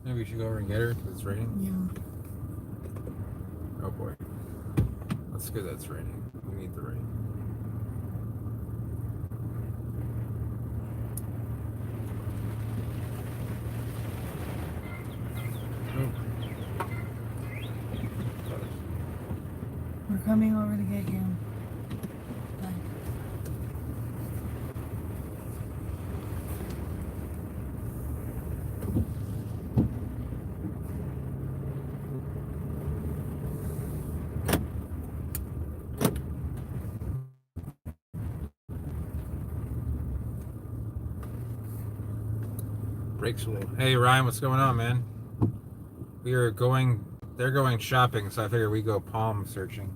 Maybe we should go over and get her because it's raining. Yeah. Oh boy. That's good that's raining. We need the rain. Oh. We're coming over to get him. Bye. Brakes a little. Hey Ryan, what's going on, man? They're going shopping, so I figured we go palm searching.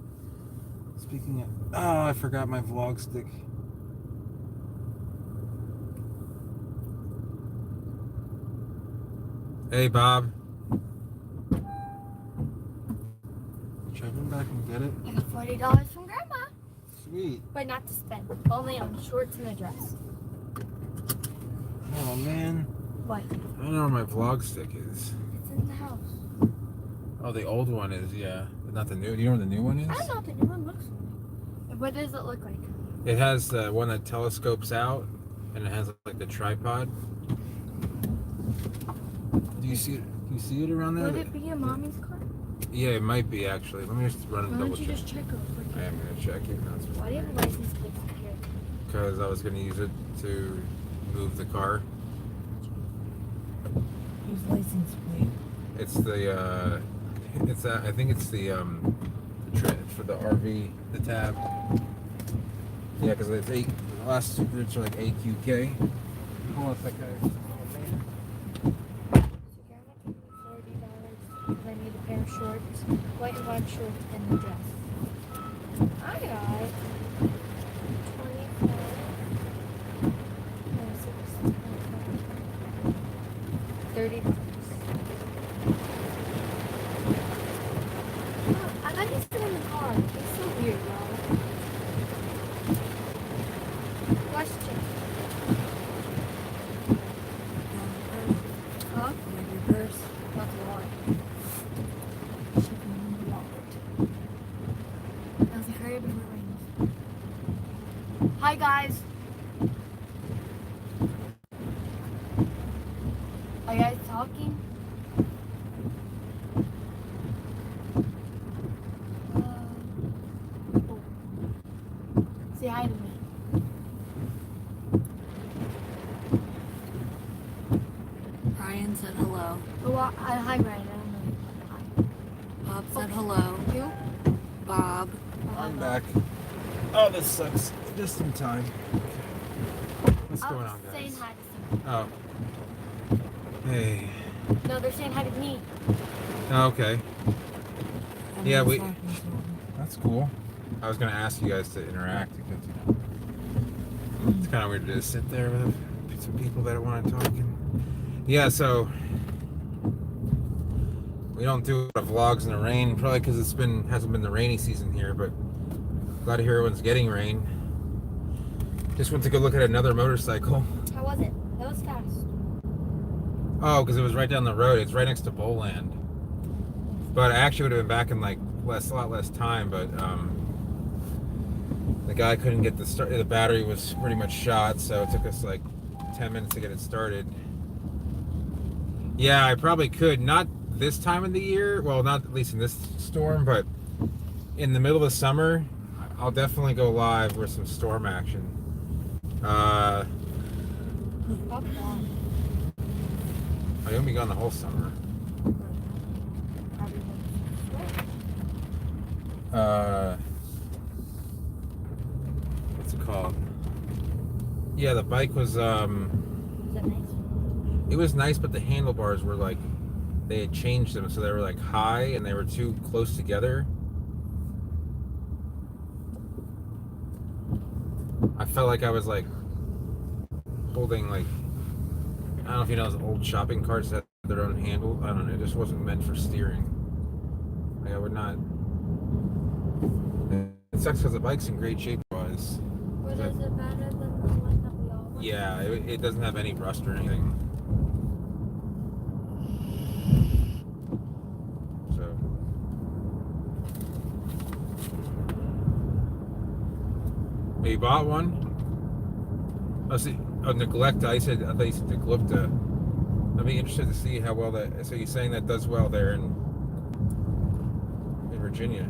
Speaking of, oh, I forgot my vlog stick. Hey Bob. Should I come back and get it? I got $40 from Grandma. Sweet. But not to spend. Only on shorts and a dress. Oh man. What? I don't know where my vlog stick is. It's in the house. Oh, the old one is, yeah. But not the new. Do you know where the new one is? I don't know what the new one looks like. What does it look like? It has the one that telescopes out, and it has like the tripod. Do you see it? Do you see it around there? Would it be in Mommy's car? Yeah, it might be actually. Let me just run and Why double don't you check. just check it? I am gonna check it. Why do you have a license plate here? Because I was gonna use it to move the car. Use license plate. It's the I think it's the for the RV, the tab. Yeah, because it's the last two digits are like AQK. Hold on a second. So Grandma gave me $40 because I need a pair of shorts, white and black shorts, and a dress. I got 25. No, $30. Oh, I got used to it in the car. It's so weird, y'all. Question. Huh? Your purse. That's a lot. I was like, hurry up before it rains. Hi, guys. Are you guys talking? Oh. Say hi to me. Ryan said hello. Oh, hi, Brian. I don't know. Hi. Bob said hello. You? Bob. I'm back. Oh, this sucks. Just in time. What's going on, Saying guys? hi to someone. Oh. Hey. No, they're saying hi to me. Oh, okay. And Yeah, I was we- talking to him. That's cool. I was gonna ask you guys to interact because you know, it's kind of weird to just sit there with some people that want to talk. Yeah, so we don't do a lot of vlogs in the rain, probably because hasn't been the rainy season here. But glad to hear everyone's getting rain. Just went to go look at another motorcycle. How was it? That was fast. Oh, because it was right down the road. It's right next to Bowland. But I actually would have been back in like a lot less time. But the guy couldn't get the battery was pretty much shot, so it took us like 10 minutes to get it started. Yeah, I probably could. Not this time of the year. Well, not at least in this storm, but in the middle of the summer, I'll definitely go live with some storm action. Pop on. I won't be gone the whole summer. What's it called? Yeah, the bike was Was that nice? it was nice, but the handlebars were like, they had changed them, so they were like high and they were too close together. I felt like I was like holding like, I don't know if you know those old shopping carts that have their own handle. I don't know, it just wasn't meant for steering. Like I would not. It sucks because the bike's in great shape wise. Or is it better than the one that we all want? Yeah, it doesn't have any rust or anything. Oh, you bought one? Oh, see, oh, Neglecta. I thought you said Neglecta. I'd be interested to see how well that. So you're saying that does well there in Virginia?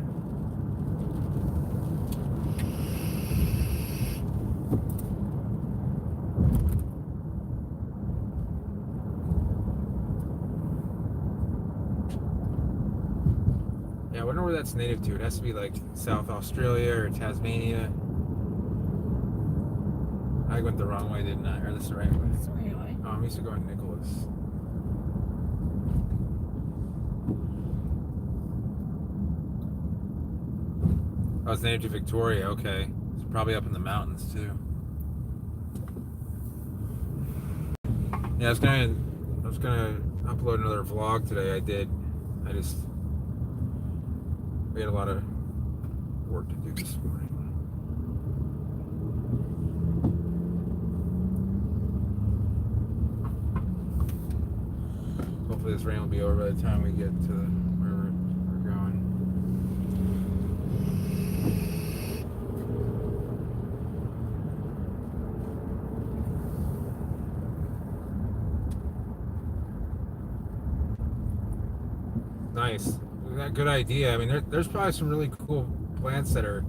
Yeah, I wonder where that's native to. It has to be like South Australia or Tasmania. I went the wrong way, didn't I? Or this is the right way. So anyway. Oh, I'm used to going Nicholas. Oh, it's native to Victoria. Okay, it's probably up in the mountains too. Yeah, I was gonna upload another vlog today. We had a lot of work to do this morning. Hopefully this rain will be over by the time we get to where we're going. Nice. Good idea. I mean, there's probably some really cool plants that are,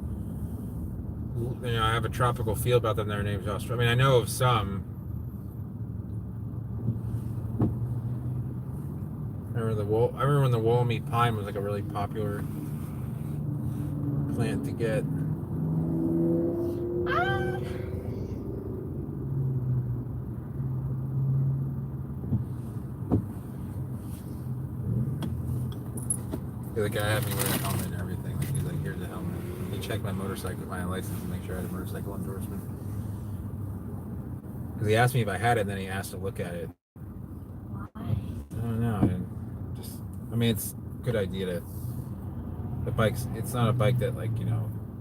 have a tropical feel about them that are named Australia. I mean, I know of some. I remember when the Woolmead pine was like a really popular plant to get. The guy had me wear a helmet and everything. Like, he's like, here's a helmet. He checked my motorcycle, my license, to make sure I had a motorcycle endorsement. Because he asked me if I had it, and then he asked to look at it. Why? I don't know. It's a good idea to. It's not a bike that, like,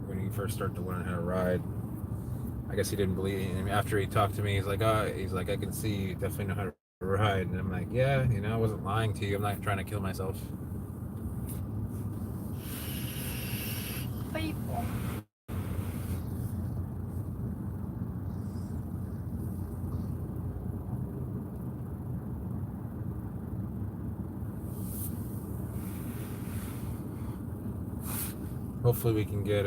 when you first start to learn how to ride. I guess he didn't believe. And after he talked to me, he's like, I can see you definitely know how to ride. And I'm like, yeah, I wasn't lying to you. I'm not trying to kill myself. People. Hopefully we can get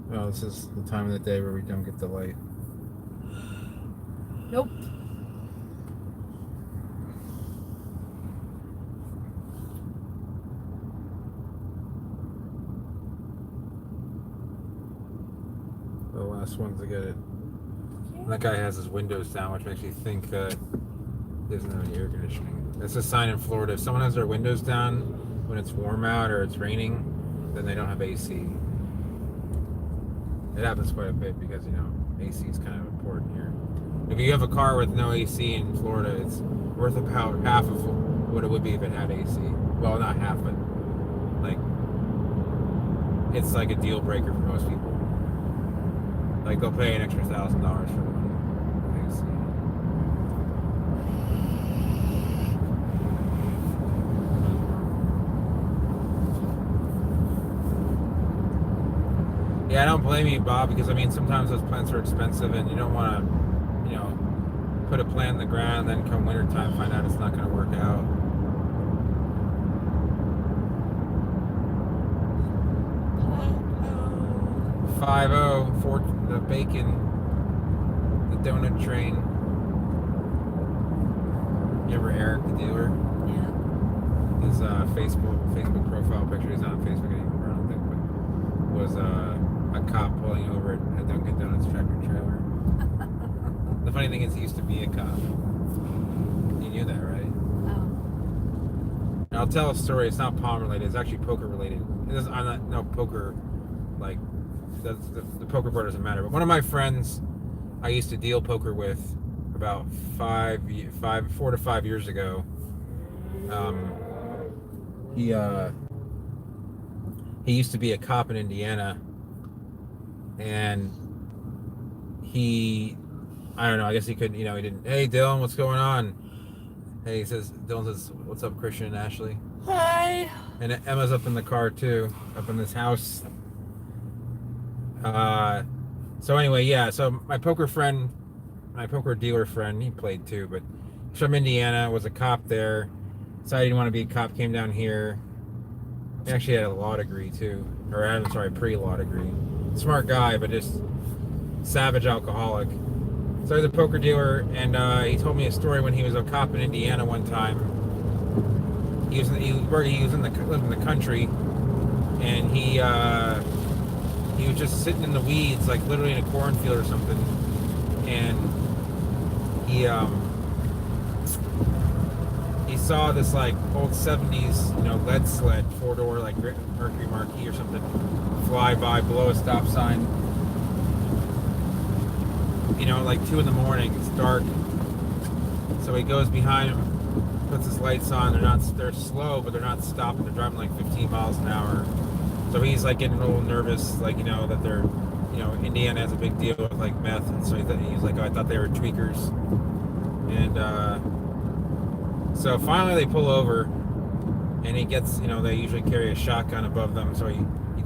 well, this is the time of the day where we don't get the light. Nope. The last ones to get it. And that guy has his windows down, which makes me think that he doesn't have any air conditioning. That's a sign in Florida. If someone has their windows down when it's warm out or it's raining, then they don't have AC. It happens quite a bit because, AC is kind of important here. If you have a car with no AC in Florida, it's worth about half of what it would be if it had AC. Well, not half, but like, it's like a deal breaker for most people. Like, they'll pay an extra $1,000 for one AC. Yeah, I don't blame you, Bob, because sometimes those plants are expensive and you don't want to, put a plant in the ground, then come wintertime find out it's not going to work out. The bacon, the donut train. You ever Eric the dealer? Yeah. His Facebook profile picture, he's not on Facebook anymore, I don't think, but was a cop pulling over at a Dunkin' Donuts tractor trailer. The funny thing is, he used to be a cop. You knew that, right? Oh. And I'll tell a story. It's not Palm related. It's actually poker related. I'm not no poker, like the poker board doesn't matter. But one of my friends, I used to deal poker with about 4 to 5 years ago. He used to be a cop in Indiana, and I don't know, I guess he couldn't, he didn't, hey Dylan, what's going on? Hey, Dylan says, what's up, Christian and Ashley? Hi. And Emma's up in the car too, up in this house. So anyway, yeah. So my poker friend, my poker dealer friend, he played too, but he's from Indiana. Was a cop there. Decided he didn't want to be a cop. Came down here. He actually had a law degree too, or I'm sorry, pre-law degree. Smart guy, but just savage alcoholic. So he's a poker dealer, and he told me a story when he was a cop in Indiana one time. He was lived in the country, and he was just sitting in the weeds, like literally in a cornfield or something, and he saw this like old 70s, lead sled, 4-door, like Mercury Marquis or something, fly by below a stop sign. Like 2 in the morning, it's dark. So he goes behind him, puts his lights on. They're slow, but they're not stopping. They're driving like 15 miles an hour. So he's like getting a little nervous, like, that they're, Indiana has a big deal with like meth. And so he's like, oh, I thought they were tweakers. And so finally they pull over, and he gets, they usually carry a shotgun above them. So he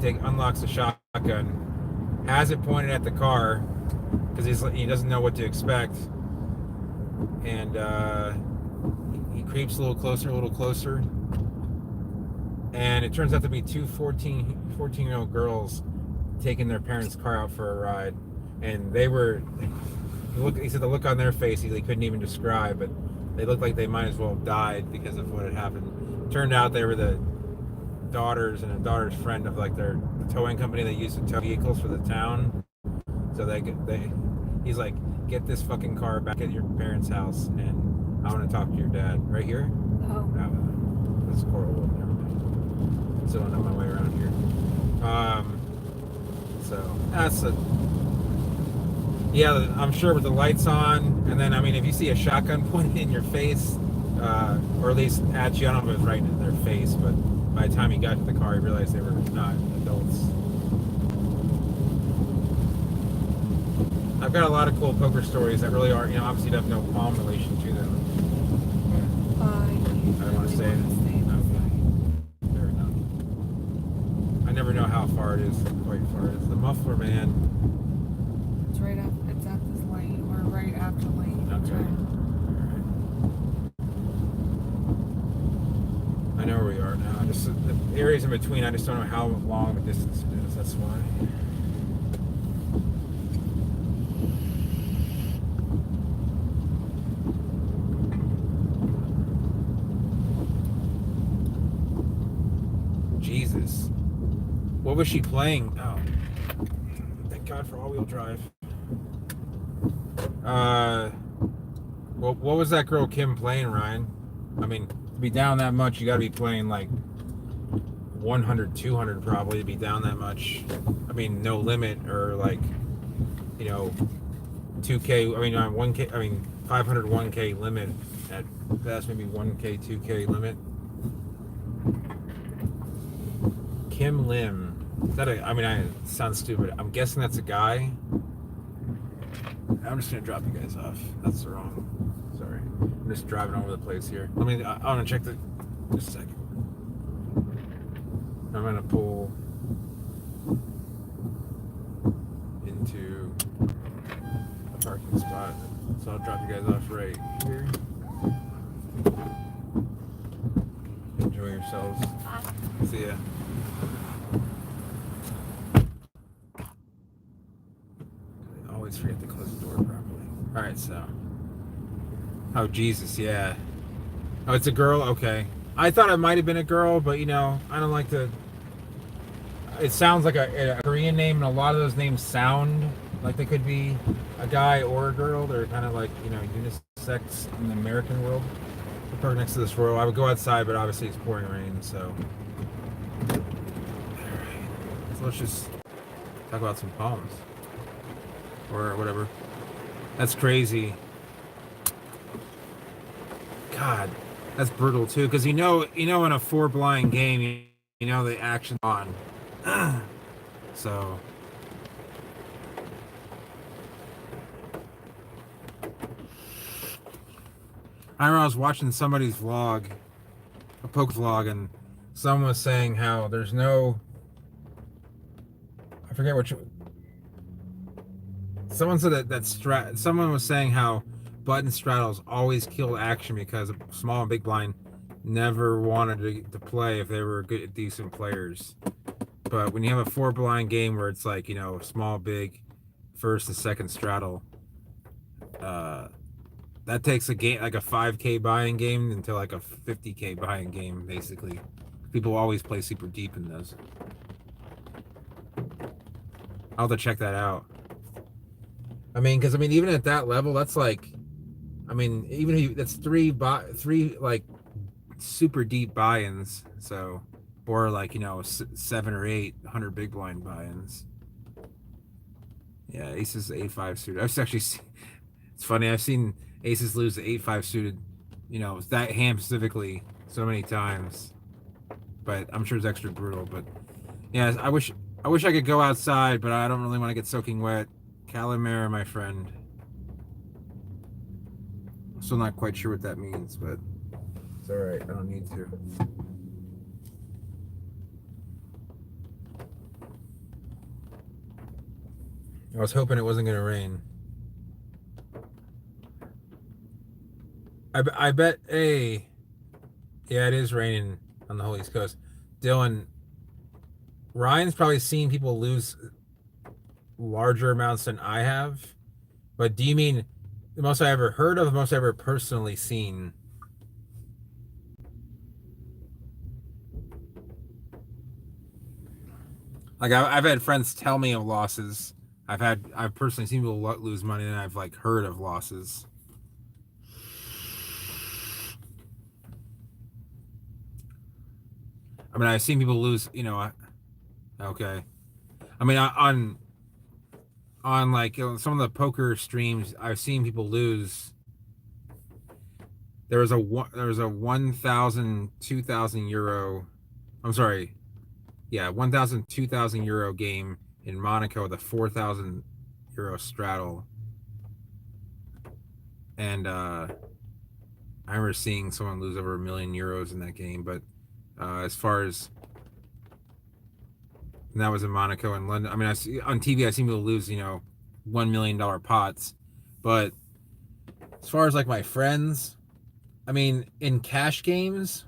unlocks the shotgun, has it pointed at the car, because he doesn't know what to expect, and he creeps a little closer, and it turns out to be two 14-year-old girls taking their parents' car out for a ride, and he said the look on their face he couldn't even describe, but they looked like they might as well have died because of what had happened. Turned out they were the daughters and a daughter's friend of like the towing company they used to tow vehicles for the town. So he's like, get this fucking car back at your parents' house, and I want to talk to your dad. Right here? Oh. That's horrible. Never mind. So I know my way around here. So that's yeah, I'm sure with the lights on, and then, if you see a shotgun pointed in your face, or at least at you, I don't know if it was right in their face, but by the time he got to the car, he realized they were not adults. I've got a lot of cool poker stories that really are, obviously have no palm relation to them. I don't want to say it. Okay. Fair enough. I never know how far it is, quite far it is. The Muffler Man. It's right up. It's at this light, or right after light. Okay. Alright. I know where we are now. The areas in between, I just don't know how long the distance it is. That's why. Jesus. What was she playing? Oh. Thank God for all-wheel drive. Well, what was that girl Kim playing, Ryan? To be down that much, you gotta be playing like 100, 200 probably to be down that much. No limit, or like, 2K, 1K, 500, 1K limit at best, maybe 1K, 2K limit. Kim Lim. Is that it sounds stupid. I'm guessing that's a guy. I'm just gonna drop you guys off. That's wrong. Sorry. I'm just driving all over the place here. I want to check just a second. I'm gonna pull into a parking spot. So I'll drop you guys off right here. Enjoy yourselves. See ya. Always forget to close the door properly. Alright, so. Oh, Jesus, yeah. Oh, it's a girl? Okay. I thought it might have been a girl, but, I don't like to... It sounds like a Korean name, and a lot of those names sound like they could be a guy or a girl. They're kind of like, unisex in the American world. We're parked next to this road. I would go outside, but obviously it's pouring rain, so... Alright. So let's just talk about some palms. Or whatever. That's crazy. God, that's brutal too. Because in a 4 blind game, the action's on. So. I remember I was watching somebody's vlog, a poke vlog, and someone was saying how there's no. I forget which. Someone said someone was saying how button straddles always killed action because small and big blind never wanted to play if they were good, decent players. But when you have a 4 blind game where it's like, small, big, first and second straddle, that takes a game like a 5K buy-in game into like a 50K buy-in game, basically. People always play super deep in those. I'll have to check that out. Because even at that level, that's like, even if that's three like super deep buy-ins. So, or like 7 or 8 100 big blind buy-ins. Yeah, aces 8-5 suited. I've actually seen, it's funny. I've seen aces lose the 8-5 suited, that hand specifically so many times. But I'm sure it's extra brutal. But yeah, I wish I could go outside, but I don't really want to get soaking wet. Calimera, my friend. Still not quite sure what that means, but it's all right. I don't need to. I was hoping it wasn't going to rain. I bet yeah, it is raining on the whole East Coast. Dylan, Ryan's probably seen people lose larger amounts than I have. But do you mean the most I ever heard of, the most I ever personally seen? Like I've had friends tell me of losses. I've personally seen people lose money, and I've like heard of losses. I've seen people lose. Okay. On like some of the poker streams, I've seen people lose. There was a 1,000, 2,000 euro. I'm sorry. Yeah, 1,000, 2,000 euro game in Monaco with a 4,000 euro straddle. And I remember seeing someone lose over €1 million in that game. But as far as, and that was in Monaco and London. I see on TV, I've seen people lose, $1 million pots. But as far as like my friends, in cash games,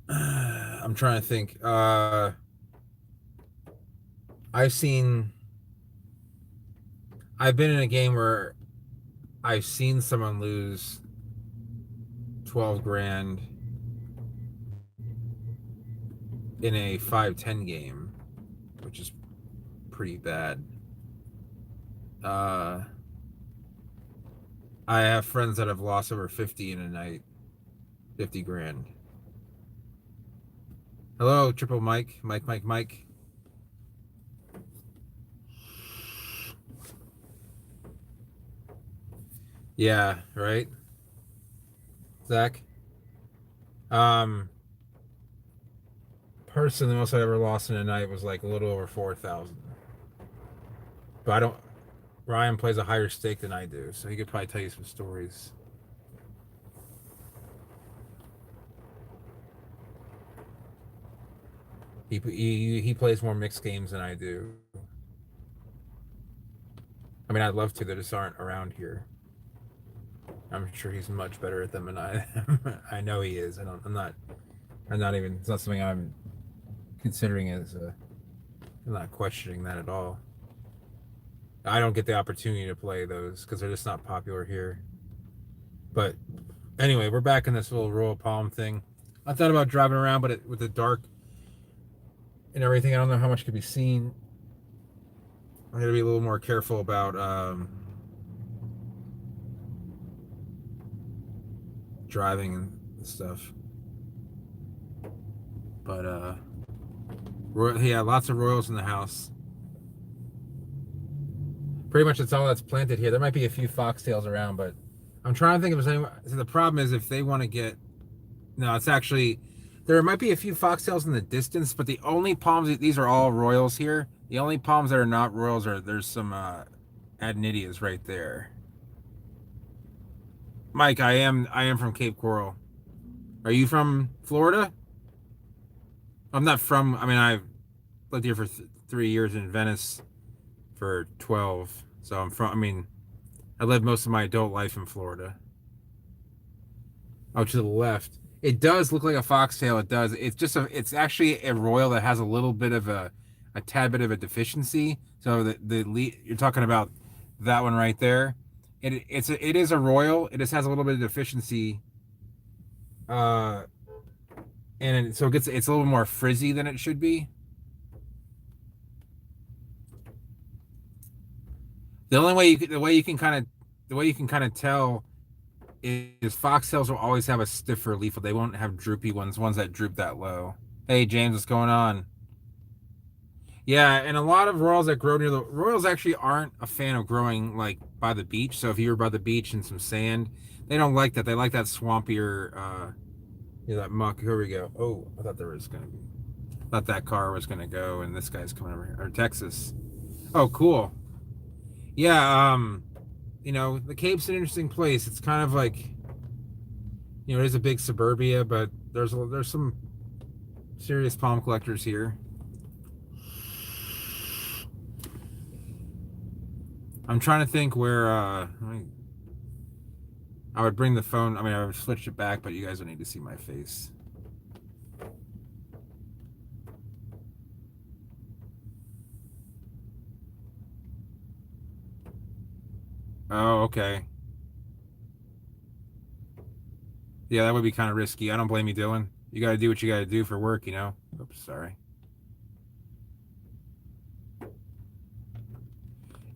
I'm trying to think. I've been in a game where I've seen someone lose 12 grand in a 5-10 game, which is pretty bad. I have friends that have lost over 50 in a night. 50 grand. Hello, Triple Mike. Mike. Yeah, right? Zach? Personally, the most I ever lost in a night was like a little over 4,000. But Ryan plays a higher stake than I do, so he could probably tell you some stories. He plays more mixed games than I do. I'd love to. They just aren't around here. I'm sure he's much better at them than I am. I know he is. I'm not even. It's not something I'm considering as a. I'm not questioning that at all. I don't get the opportunity to play those because they're just not popular here. But anyway, we're back in this little Royal Palm thing. I thought about driving around, but with the dark and everything, I don't know how much could be seen. I'm going to be a little more careful about driving and stuff. But yeah, lots of Royals in the house. Pretty much that's all that's planted here. There might be a few foxtails around, but I'm trying to think if there's any. So the problem is if they want to get, no, it's actually, there might be a few foxtails in the distance, but the only palms, these are all Royals here. The only palms that are not Royals there's some Adenidias right there. Mike, I am from Cape Coral. Are you from Florida? I'm not from. I've lived here for 3 years in Venice, for 12. So I mean, I lived most of my adult life in Florida. Oh, to the left. It does look like a foxtail. It does. It's actually a royal that has a little bit of a tad bit of a deficiency. So you're talking about that one right there. It is a royal. It just has a little bit of deficiency. Uh, and so it's a little more frizzy than it should be. The only way the way you can kind of tell is foxtails will always have a stiffer leaf. They won't have droopy ones that droop that low. Hey James, what's going on? Yeah, and a lot of royals that grow near the royals actually aren't a fan of growing like by the beach. So if you were by the beach and some sand, they don't like that. They like that swampier, that muck. Here we go. Oh, I thought there was gonna be. Thought that car was gonna go, and this guy's coming over here. Or Texas. Oh, cool. Yeah, the Cape's an interesting place. It's kind of like, it is a big suburbia, but there's some serious palm collectors here. I'm trying to think where I would bring the phone. I mean, I would switch it back, but you guys don't need to see my face. Oh, okay. Yeah, that would be kind of risky. I don't blame you, Dylan. You got to do what you got to do for work, Oops, sorry.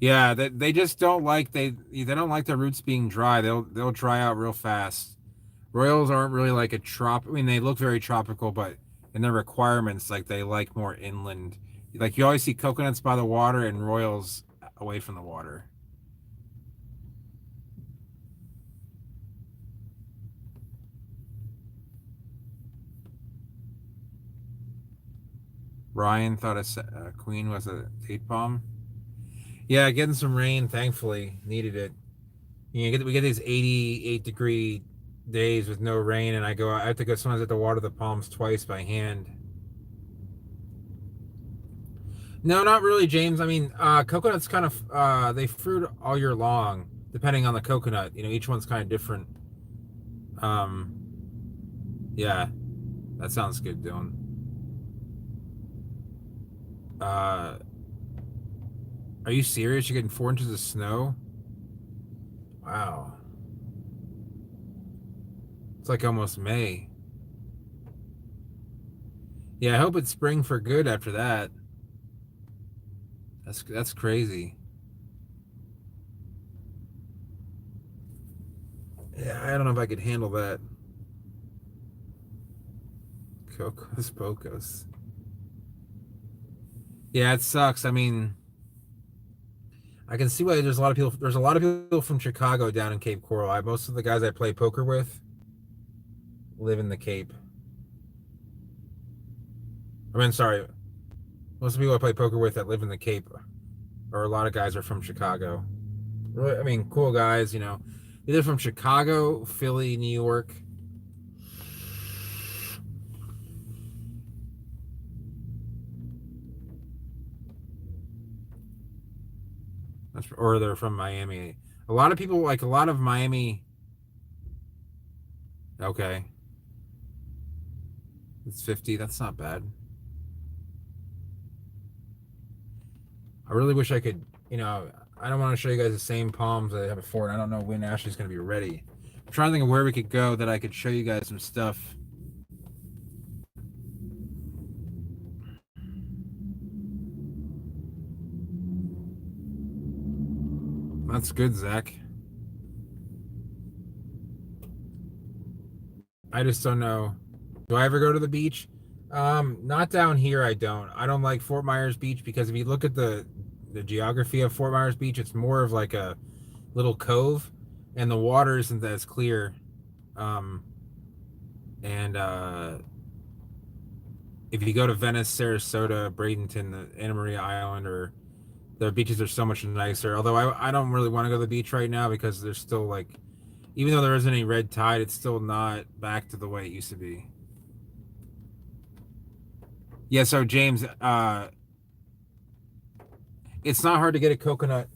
Yeah, they just don't like they don't like their roots being dry. They'll dry out real fast. Royals aren't really like I mean, they look very tropical, but in their requirements, like they like more inland. Like you always see coconuts by the water and royals away from the water. Ryan thought a queen was a date palm. Yeah, getting some rain. Thankfully, needed it. We get these 88-degree days with no rain, and I have to go sometimes have to water the palms twice by hand. No, not really, James. I mean, coconuts kind of they fruit all year long, depending on the coconut. Each one's kind of different. Yeah, that sounds good, Dylan. Are you serious? You're getting 4 inches of snow? Wow. It's like almost May. Yeah, I hope it's spring for good after that. That's crazy. Yeah, I don't know if I could handle that. Cocos Pocos. Yeah, it sucks. I mean, I can see why there's a lot of people from Chicago down in Cape Coral. Most of the guys I play poker with live in the Cape. I mean, sorry. Most of the people I play poker with that live in the Cape, or a lot of guys are from Chicago. Really, I mean, cool guys, Either from Chicago, Philly, New York. Or they're from Miami. A lot of people, like a lot of Miami. Okay. It's 50. That's not bad. I really wish I could, I don't want to show you guys the same palms that I have before, and I don't know when Ashley's going to be ready. I'm trying to think of where we could go that I could show you guys some stuff. That's good, Zach. I just don't know. Do I ever go to the beach? Not down here. I don't like Fort Myers Beach because if you look at the geography of Fort Myers Beach, it's more of like a little cove, and the water isn't as clear. If you go to Venice, Sarasota, Bradenton, the Anna Maria Island, or the beaches are so much nicer. Although I don't really want to go to the beach right now because there's still like, even though there isn't any red tide, it's still not back to the way it used to be. Yeah, so James, It's not hard to get a coconut.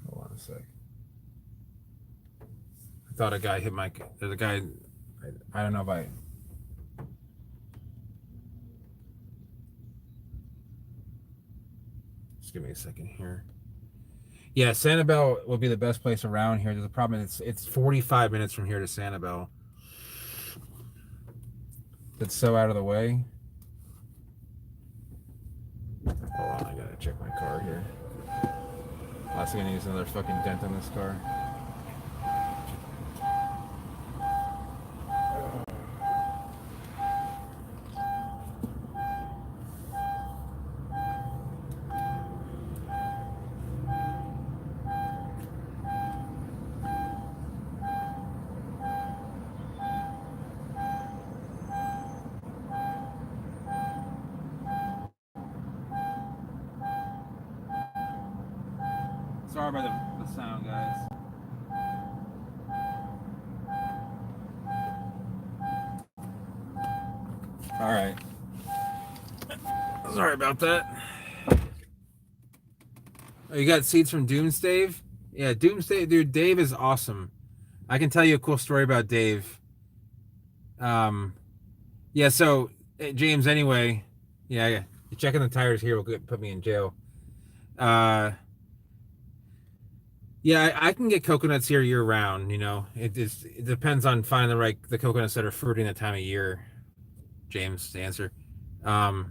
Hold on a sec. I thought a guy hit my. There's a guy. I don't know if I. Just give me a second here. Yeah, Sanibel would be the best place around here. There's a problem. It's 45 minutes from here to Sanibel. It's so out of the way. Hold on, I gotta check my car here. Last thing I need is another fucking dent on this car. Sorry about the sound, guys. All right. Sorry about that. Oh, you got seeds from Doomsday? Yeah, Doomsday, dude. Dave is awesome. I can tell you a cool story about Dave. Yeah. So James, anyway, yeah, you're checking the tires here will put me in jail. Yeah, I can get coconuts here year round. You know, it depends on finding the coconuts that are fruiting that time of year. James, the answer. Oh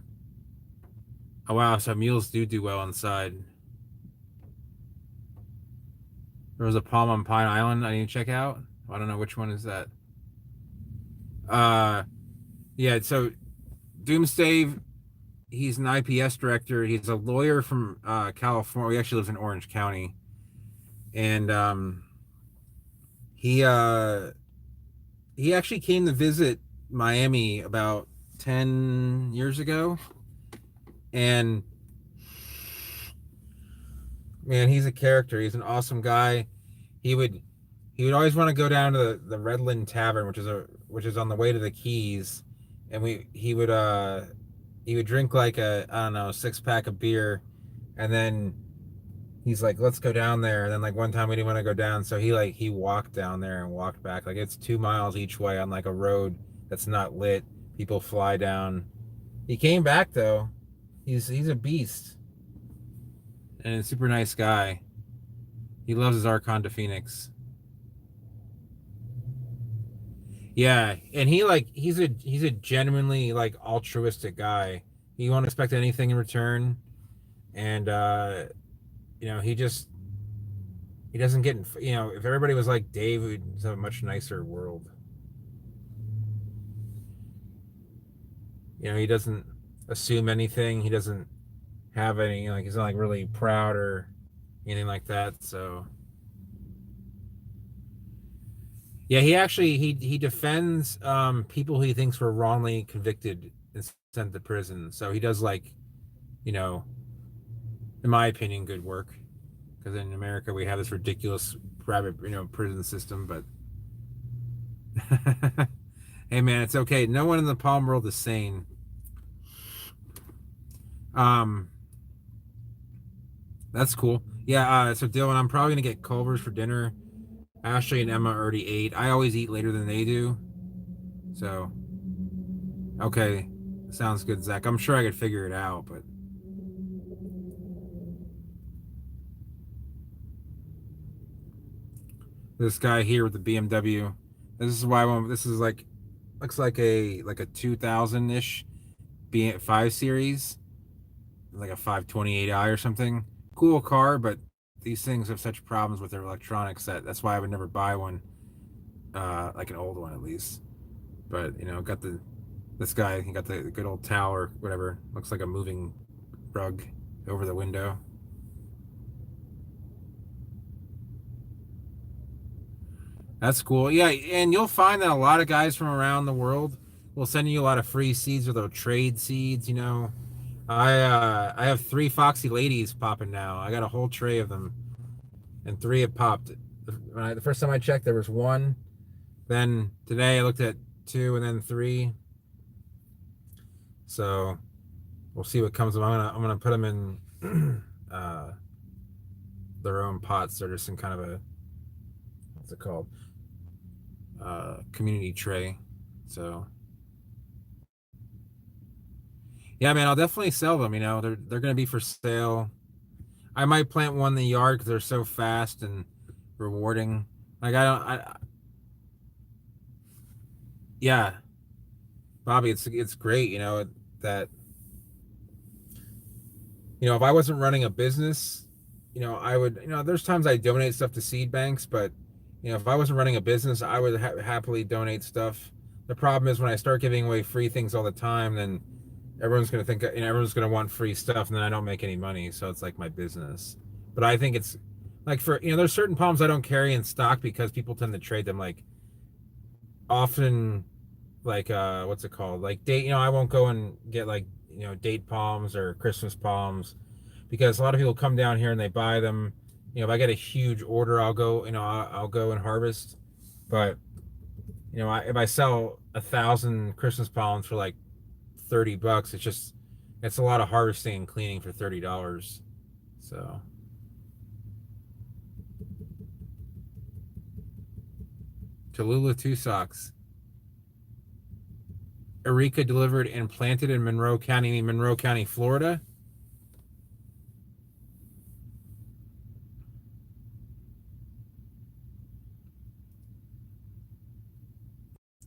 wow, so mules do well inside. There was a palm on Pine Island I need to check out. I don't know which one is that. Yeah, so Doomsday, he's an IPS director. He's a lawyer from California. He actually lives in Orange County. And he actually came to visit Miami about 10 years ago. And man, he's a character. He's an awesome guy. He would always want to go down to the Redland Tavern, which is on the way to the Keys, and he would drink like I don't know, 6-pack of beer, and then he's like, let's go down there. And then like one time we didn't want to go down, so he walked down there and walked back. Like it's 2 miles each way on like a road that's not lit. People fly down. He came back though. He's a beast. And a super nice guy. He loves his Archon to Phoenix. Yeah, and he's a genuinely like altruistic guy. He won't expect anything in return, and you know, he doesn't get, you know, if everybody was like Dave, we'd have a much nicer world. You know, he doesn't assume anything. He doesn't have any, like, he's not like really proud or anything like that. So yeah, he defends people he thinks were wrongly convicted and sent to prison. So he does, like, you know, in my opinion, good work. Because in America we have this ridiculous private, you know, prison system. But hey man, it's okay. No one in the Palm world is sane. That's cool. Yeah, so Dylan, I'm probably gonna get Culver's for dinner. Ashley and Emma already ate. I always eat later than they do. So okay. Sounds good, Zach. I'm sure I could figure it out, but this guy here with the BMW. This is why this is like, looks like a 2000-ish B5 series, like a 528i or something. Cool car, but these things have such problems with their electronics that's why I would never buy one, like an old one at least. But you know, this guy, he got the good old towel or whatever. Looks like a moving rug over the window. That's cool. Yeah, and you'll find that a lot of guys from around the world will send you a lot of free seeds, or they'll trade seeds, you know. I have 3 Foxy Ladies popping now. I got a whole tray of them, and 3 have popped. The first time I checked, there was 1. Then today I looked at 2, and then 3. So we'll see what comes of them. I'm gonna put them in their own pots. They're just in kind of a, what's it called? Community tray. So yeah, man, I'll definitely sell them. You know, they're gonna be for sale. I might plant one in the yard because they're so fast and rewarding. Like yeah, Bobby, it's great. You know that. You know, if I wasn't running a business, you know, I would. You know, there's times I donate stuff to seed banks, but you know, if I wasn't running a business, I would happily donate stuff. The problem is when I start giving away free things all the time, then everyone's gonna think, you know, everyone's gonna want free stuff, and then I don't make any money. So it's like my business. But I think it's like for, you know, there's certain palms I don't carry in stock because people tend to trade them. Like often, like what's it called? Like date. You know, I won't go and get like, you know, date palms or Christmas palms because a lot of people come down here and they buy them. You know, if I get a huge order, I'll go. You know, I'll go and harvest. But you know, if I sell 1,000 Christmas palms for like $30, it's a lot of harvesting and cleaning for $30. So Tallulah 2 socks. Eureka delivered and planted in Monroe County, Florida.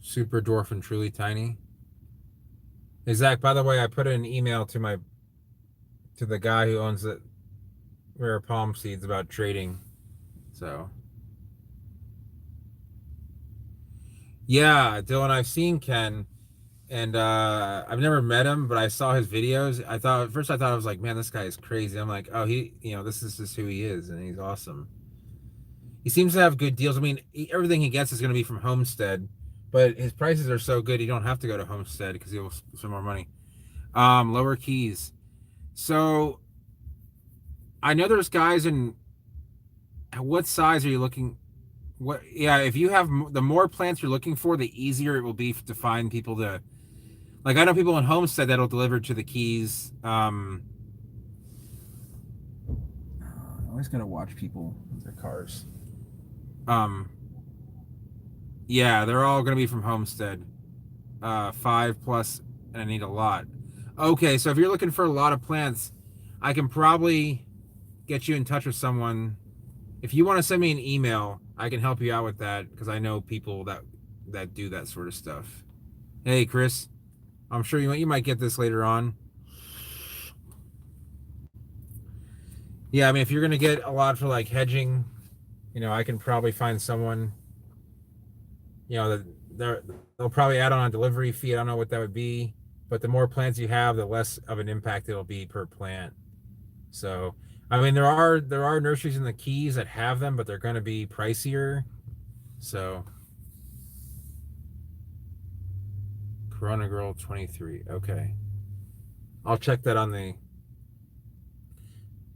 Super dwarf and truly tiny. Hey, Zach, by the way, I put an email to the guy who owns the Rare Palm Seeds about trading. So yeah, Dylan, I've seen Ken, and I've never met him, but I saw his videos. At first I thought I was like, man, this guy is crazy. I'm like, oh, you know, this is just who he is, and he's awesome. He seems to have good deals. I mean, everything he gets is going to be from Homestead, but his prices are so good, you don't have to go to Homestead because he'll spend more money. Lower Keys. So I know there's guys in. What size are you looking? What? Yeah, if you have the more plants you're looking for, the easier it will be to find people to. Like I know people in Homestead that'll deliver to the Keys. I always gotta watch people with their cars. Yeah, they're all gonna be from Homestead. 5+, and I need a lot. Okay, so if you're looking for a lot of plants, I can probably get you in touch with someone. If you want to send me an email, I can help you out with that because I know people that do that sort of stuff. Hey, Chris, I'm sure you might get this later on. Yeah, I mean, if you're gonna get a lot for like hedging, you know, I can probably find someone. You know, they'll probably add on a delivery fee. I don't know what that would be, but the more plants you have, the less of an impact it'll be per plant. So, I mean, there are nurseries in the Keys that have them, but they're going to be pricier. So, Corona Girl 23. Okay, I'll check that on the.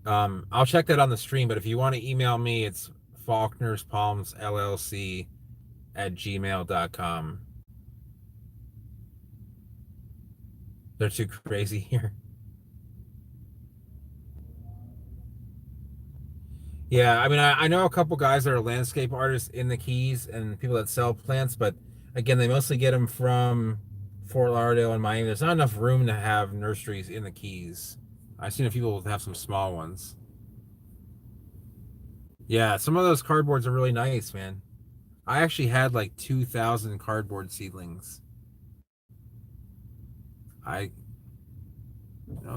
I'll check that on the stream. But if you want to email me, it's Faulkner's Palms LLC @gmail.com. They're too crazy here. Yeah, I mean, I know a couple guys that are landscape artists in the Keys and people that sell plants, but again, they mostly get them from Fort Lauderdale and Miami. There's not enough room to have nurseries in the Keys. I've seen a few people have some small ones. Yeah, some of those cardboards are really nice, man. I actually had like 2,000 cardboard seedlings. Oh,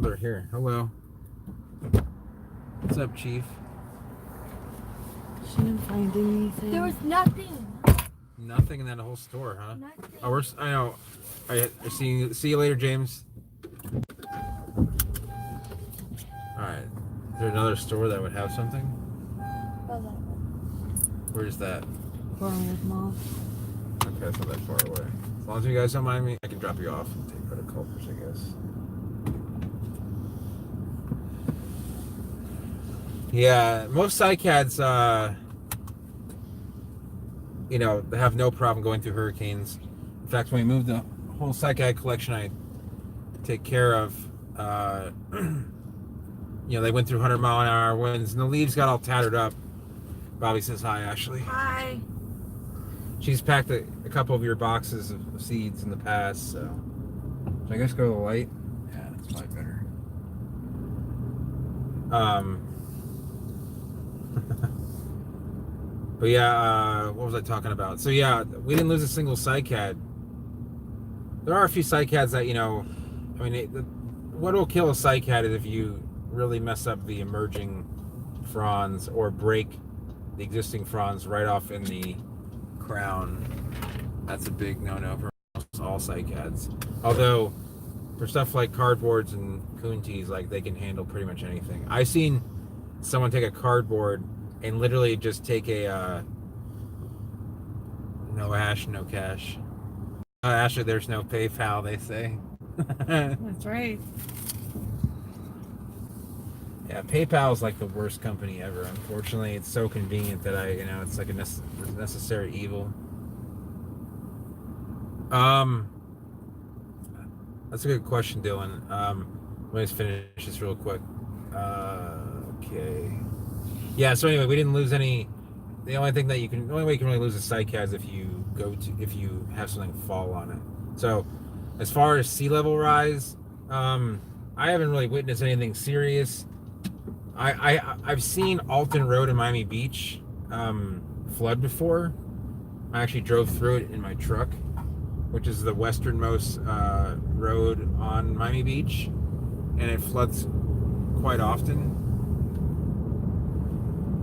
they're here. Hello. What's up, Chief? She didn't find anything. There was nothing. Nothing in that whole store, huh? Nothing. Oh, I know. I see you later, James. All right. Is there another store that would have something? Hold on. Where's that? Barnard Mall. Okay, it's not that far away. As long as you guys don't mind me, I can drop you off and take her to Culver's, I guess. Yeah, most cycads, you know, they have no problem going through hurricanes. In fact, when we moved the whole cycad collection, I take care of. They went through 100-mile-an-hour winds, and the leaves got all tattered up. Bobby says hi, Ashley. Hi. She's packed a couple of your boxes of seeds in the past, so. Should I guess go to the light? Yeah, that's probably better. But yeah, what was I talking about? So yeah, we didn't lose a single cycad. There are a few cycads that, what will kill a cycad is if you really mess up the emerging fronds or break the existing fronds right off in the crown. That's a big no-no for all cycads. Although, for stuff like cardboards and coonties, like, they can handle pretty much anything. I've seen someone take a cardboard and literally just take a no ash, no cash. Actually, there's no PayPal, they say. That's right. Yeah, PayPal is like the worst company ever. Unfortunately, it's so convenient that it's like a necessary evil. That's a good question, Dylan. Let me just finish this real quick. Okay. Yeah. So anyway, we didn't lose any. The only way you can really lose a cycad is if you have something fall on it. So, as far as sea level rise, I haven't really witnessed anything serious. I've seen Alton Road in Miami Beach flood before. I actually drove through it in my truck, which is the westernmost road on Miami Beach, and it floods quite often.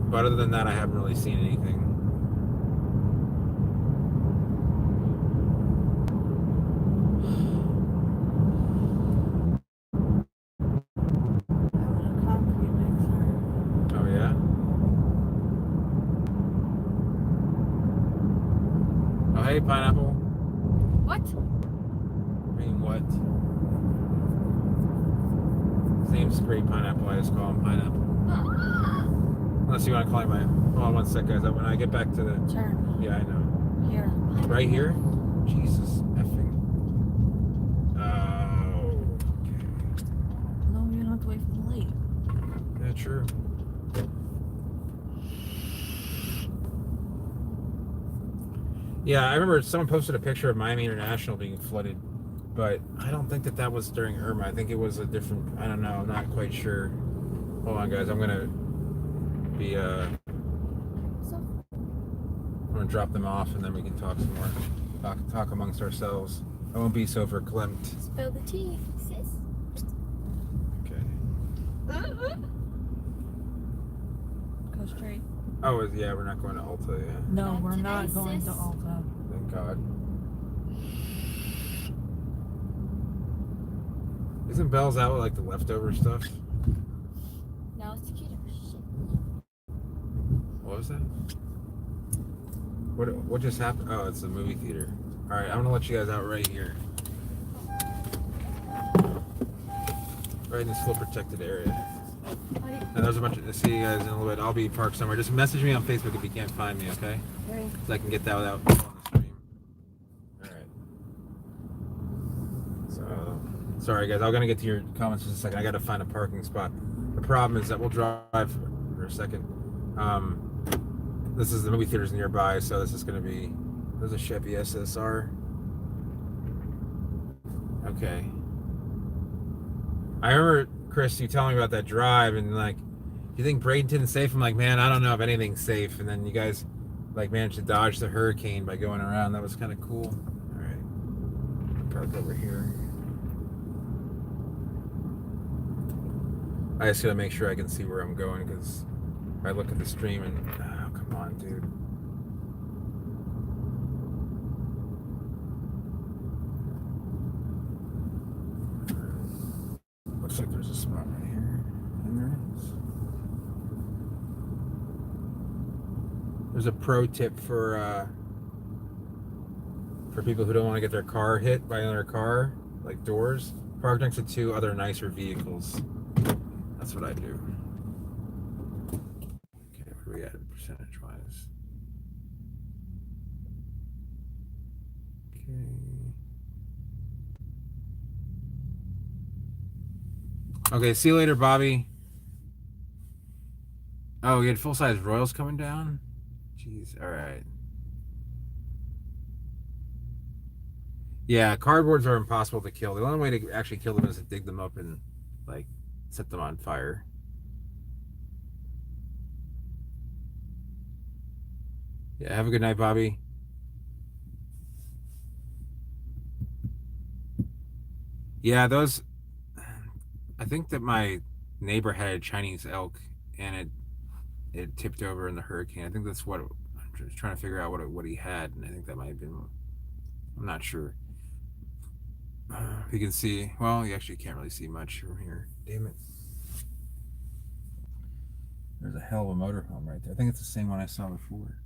But other than that, I haven't really seen anything. Oh yeah? Oh hey, Pineapple. What? I mean, what? His name's Great Pineapple. I just call him Pineapple. Unless you want to call him by. Hold on one sec, guys. When I get back to the. Turn. Yeah, I know. Here. Right here? Jesus effing. Oh. Okay. No, you don't have to wait for the light. Yeah, true. Yeah, I remember someone posted a picture of Miami International being flooded, but I don't think that was during Irma. I think it was a different. I don't know. I'm not quite sure. Hold on, guys. I'm gonna be. I'm gonna drop them off, and then we can talk some more. Talk amongst ourselves. I won't be so verklempt. Spill the tea, sis. Okay. Go straight. Oh, yeah, we're not going to Ulta, yeah. No, Not we're today, not going to sis. Ulta. Thank God. Isn't Bell's out with like the leftover stuff? No, it's cute. Shit. What was that? What just happened? Oh, it's the movie theater. All right, I'm gonna let you guys out right here, right in this little protected area. And there's a bunch of. See you guys in a little bit. I'll be parked somewhere. Just message me on Facebook if you can't find me, okay? Okay. So I can get that without on the stream. All right. So, sorry guys. I'm gonna get to your comments in a second. I gotta find a parking spot. The problem is that we'll drive for a second. This is the movie theaters nearby, so this is gonna be. There's a Chevy SSR. Okay. I remember Chris, you telling me about that drive, and like, do you think Bradenton's safe? I'm like, man, I don't know if anything's safe. And then you guys like managed to dodge the hurricane by going around. That was kind of cool. All right, park over here. I just gotta make sure I can see where I'm going, because I look at the stream and oh, come on, dude. Looks like there's a spot right here, and there is. There's a pro tip for people who don't want to get their car hit by another car, like doors. Park next to two other nicer vehicles. That's what I do. Okay, where are we at percentage-wise? Okay. Okay, see you later, Bobby. Oh, we had full-size Royals coming down? Jeez, alright. Yeah, cardboards are impossible to kill. The only way to actually kill them is to dig them up and, like, set them on fire. Yeah, have a good night, Bobby. Yeah, those... I think that my neighbor had a Chinese elk, and it tipped over in the hurricane. I think that's what... I'm just trying to figure out what he had, and I think that might have been... I'm not sure. You can see... Well, you actually can't really see much from here. Damn it. There's a hell of a motorhome right there. I think it's the same one I saw before.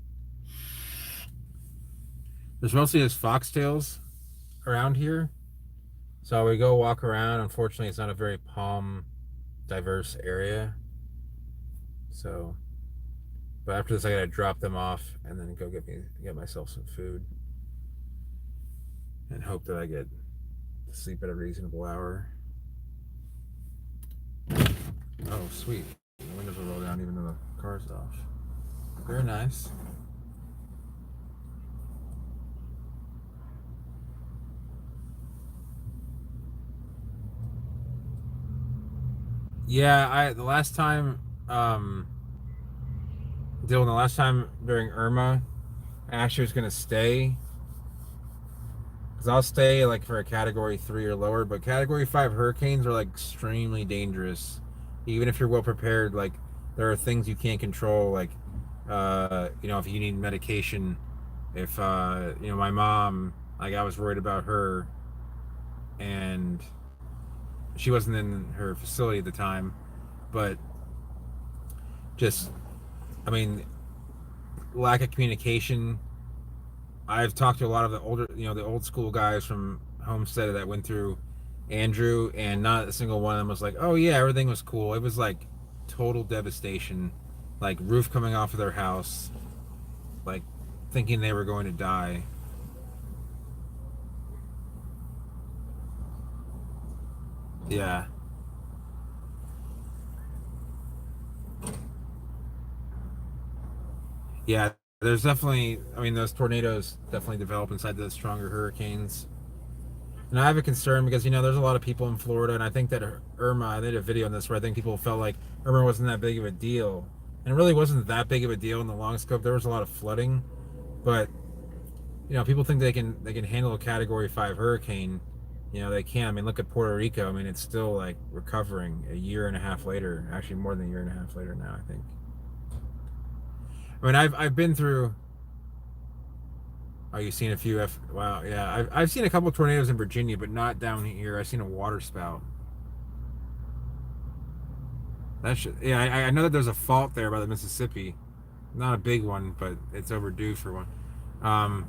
There's mostly just foxtails around here. So we go walk around. Unfortunately, it's not a very palm diverse area. So, but after this, I gotta drop them off and then go get myself some food and hope that I get to sleep at a reasonable hour. Oh, sweet. The windows will roll down even though the car's off. Very nice. Yeah, the last time, Dylan, the last time during Irma, I actually was gonna stay. Because I'll stay like for a category 3 or lower, but category 5 hurricanes are like extremely dangerous. Even if you're well prepared, like there are things you can't control, like if you need medication, if my mom, like I was worried about her and she wasn't in her facility at the time, but just I mean lack of communication. I've talked to a lot of the older, the old school guys from Homestead that went through Andrew, and not a single one of them was like, "Oh yeah, everything was cool." It was like total devastation, like roof coming off of their house, like thinking they were going to die. Yeah. Yeah, there's definitely, I mean, those tornadoes definitely develop inside the stronger hurricanes. And I have a concern because, there's a lot of people in Florida, and I think that Irma, I did a video on this where I think people felt like Irma wasn't that big of a deal. And it really wasn't that big of a deal in the long scope. There was a lot of flooding, but, people think they can handle a category 5 hurricane. They can. I mean, look at Puerto Rico. I mean, it's still like recovering a year and a half later, actually more than a year and a half later now, I think. I mean, I've been through. Oh, you've seen a few Wow, yeah. I've seen a couple of tornadoes in Virginia, but not down here. I've seen a water spout. Yeah, I know that there's a fault there by the Mississippi. Not a big one, but it's overdue for one. Um,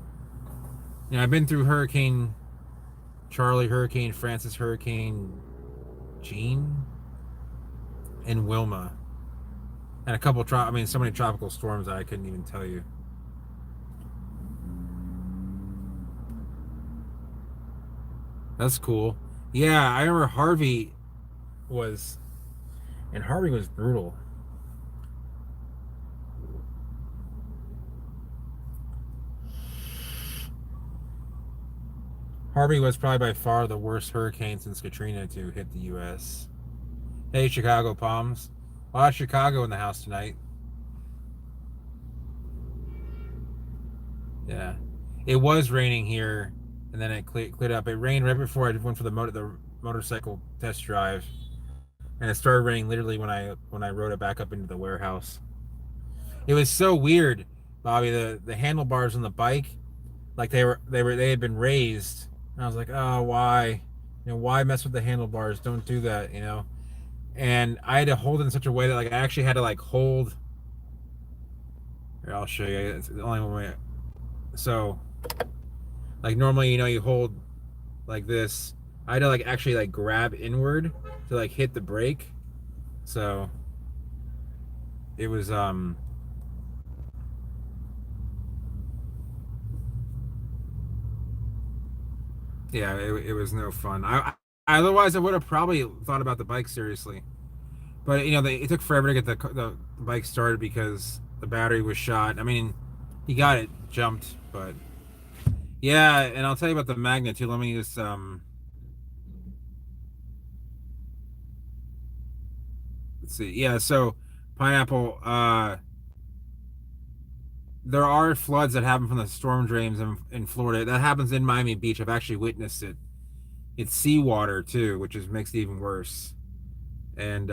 I've been through Hurricane Charlie, Hurricane Francis, Hurricane Jean, and Wilma, and a couple. So many tropical storms that I couldn't even tell you. That's cool. Yeah, I remember was, Harvey was brutal. Harvey was probably by far the worst hurricane since Katrina to hit the U.S. Hey, Chicago Palms. A lot of Chicago in the house tonight. Yeah. It was raining here, and then it cleared up. It rained right before I went for the motorcycle test drive, and it started raining literally when I rode it back up into the warehouse. It was so weird, Bobby. The handlebars on the bike, like they had been raised, and I was like, oh, why? Why mess with the handlebars? Don't do that, And I had to hold it in such a way that like I actually had to like hold. Here, I'll show you. It's the only way. So, like normally, you hold like this. I had to like actually like grab inward to like hit the brake. So it was yeah, it was no fun. Otherwise, I would have probably thought about the bike seriously. But it took forever to get the bike started because the battery was shot. I mean, he got it jumped, but yeah. And I'll tell you about the Magna too. Let me just let's see. Yeah, so pineapple. There are floods that happen from the storm drains in Florida. That happens in Miami Beach. I've actually witnessed it. It's seawater too, which makes it even worse. And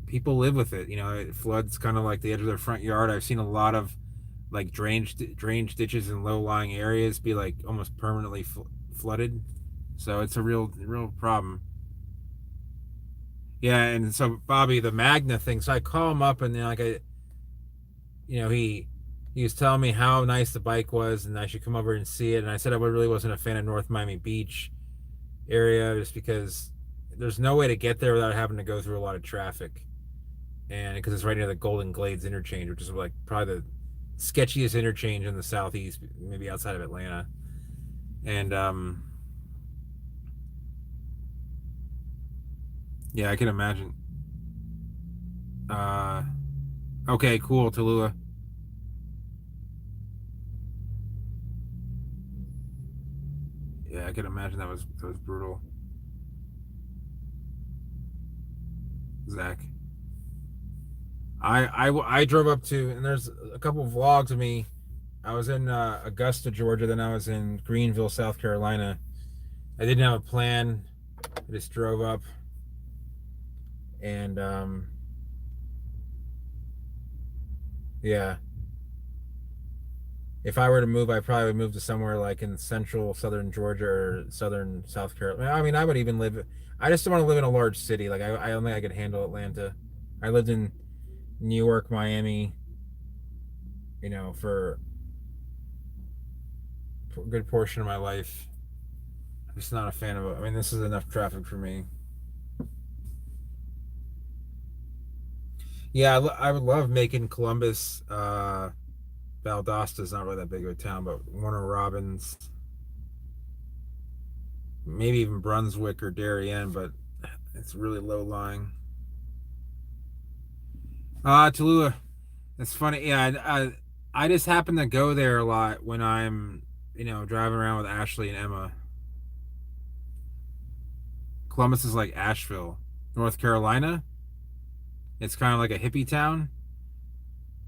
people live with it. It floods kind of like the edge of their front yard. I've seen a lot of like drainage ditches in low-lying areas be like almost permanently flooded. So it's a real problem. Yeah, and so Bobby, the Magna thing. So I call him up, and then he was telling me how nice the bike was, and I should come over and see it. And I said I really wasn't a fan of North Miami Beach area just because there's no way to get there without having to go through a lot of traffic, and because it's right near the Golden Glades interchange, which is like probably the sketchiest interchange in the southeast, maybe outside of Atlanta. And yeah, I can imagine. Okay, cool, Tallulah. Yeah, I can imagine that was brutal. Zach, I drove up to, and there's a couple of vlogs of me. I was in Augusta, Georgia, then I was in Greenville, South Carolina. I didn't have a plan. I just drove up, and yeah. If I were to move, I probably would move to somewhere like in central southern Georgia or southern South Carolina. I mean, I would even live. I just don't want to live in a large city. Like I don't think I could handle Atlanta. I lived in New York, Miami, for a good portion of my life. I'm just not a fan of it. I mean, this is enough traffic for me. Yeah, I would love making Columbus. Valdosta's not really that big of a town, but Warner Robins, maybe even Brunswick or Darien, but it's really low lying. Tallulah, it's funny. Yeah, I just happen to go there a lot when I'm, driving around with Ashley and Emma. Columbus is like Asheville, North Carolina. It's kind of like a hippie town.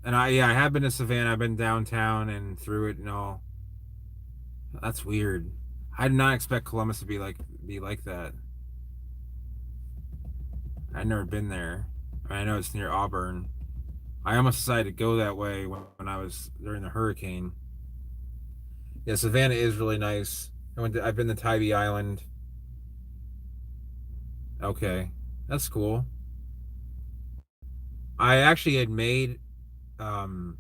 And I have been to Savannah. I've been downtown and through it and all. That's weird. I did not expect Columbus to be like that. I've never been there. I know it's near Auburn. I almost decided to go that way when I was during the hurricane. Yeah, Savannah is really nice. I've been to Tybee Island. Okay, that's cool. I actually had made um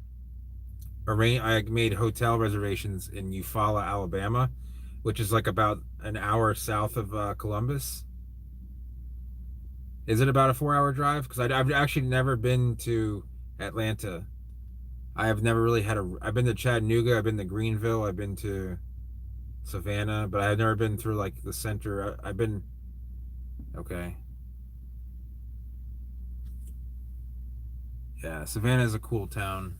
I made hotel reservations in Eufaula, Alabama, which is like about an hour south of Columbus. Is it about a 4-hour drive? Because I've actually never been to Atlanta. I have never really had a. I've been to Chattanooga. I've been to Greenville. I've been to Savannah, but I've never been through like the center. I've been. Okay. Yeah, Savannah is a cool town.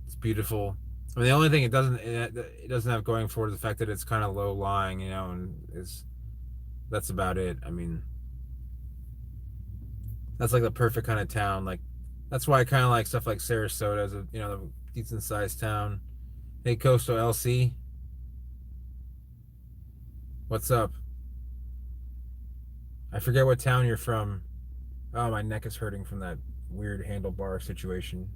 It's beautiful. I mean, the only thing it doesn't have going for it is the fact that it's kind of low lying, and is that's about it. I mean, that's like the perfect kind of town. Like that's why I kind of like stuff like Sarasota as a decent sized town. Hey, Coastal LC, what's up? I forget what town you're from. Oh, my neck is hurting from that weird handlebar situation.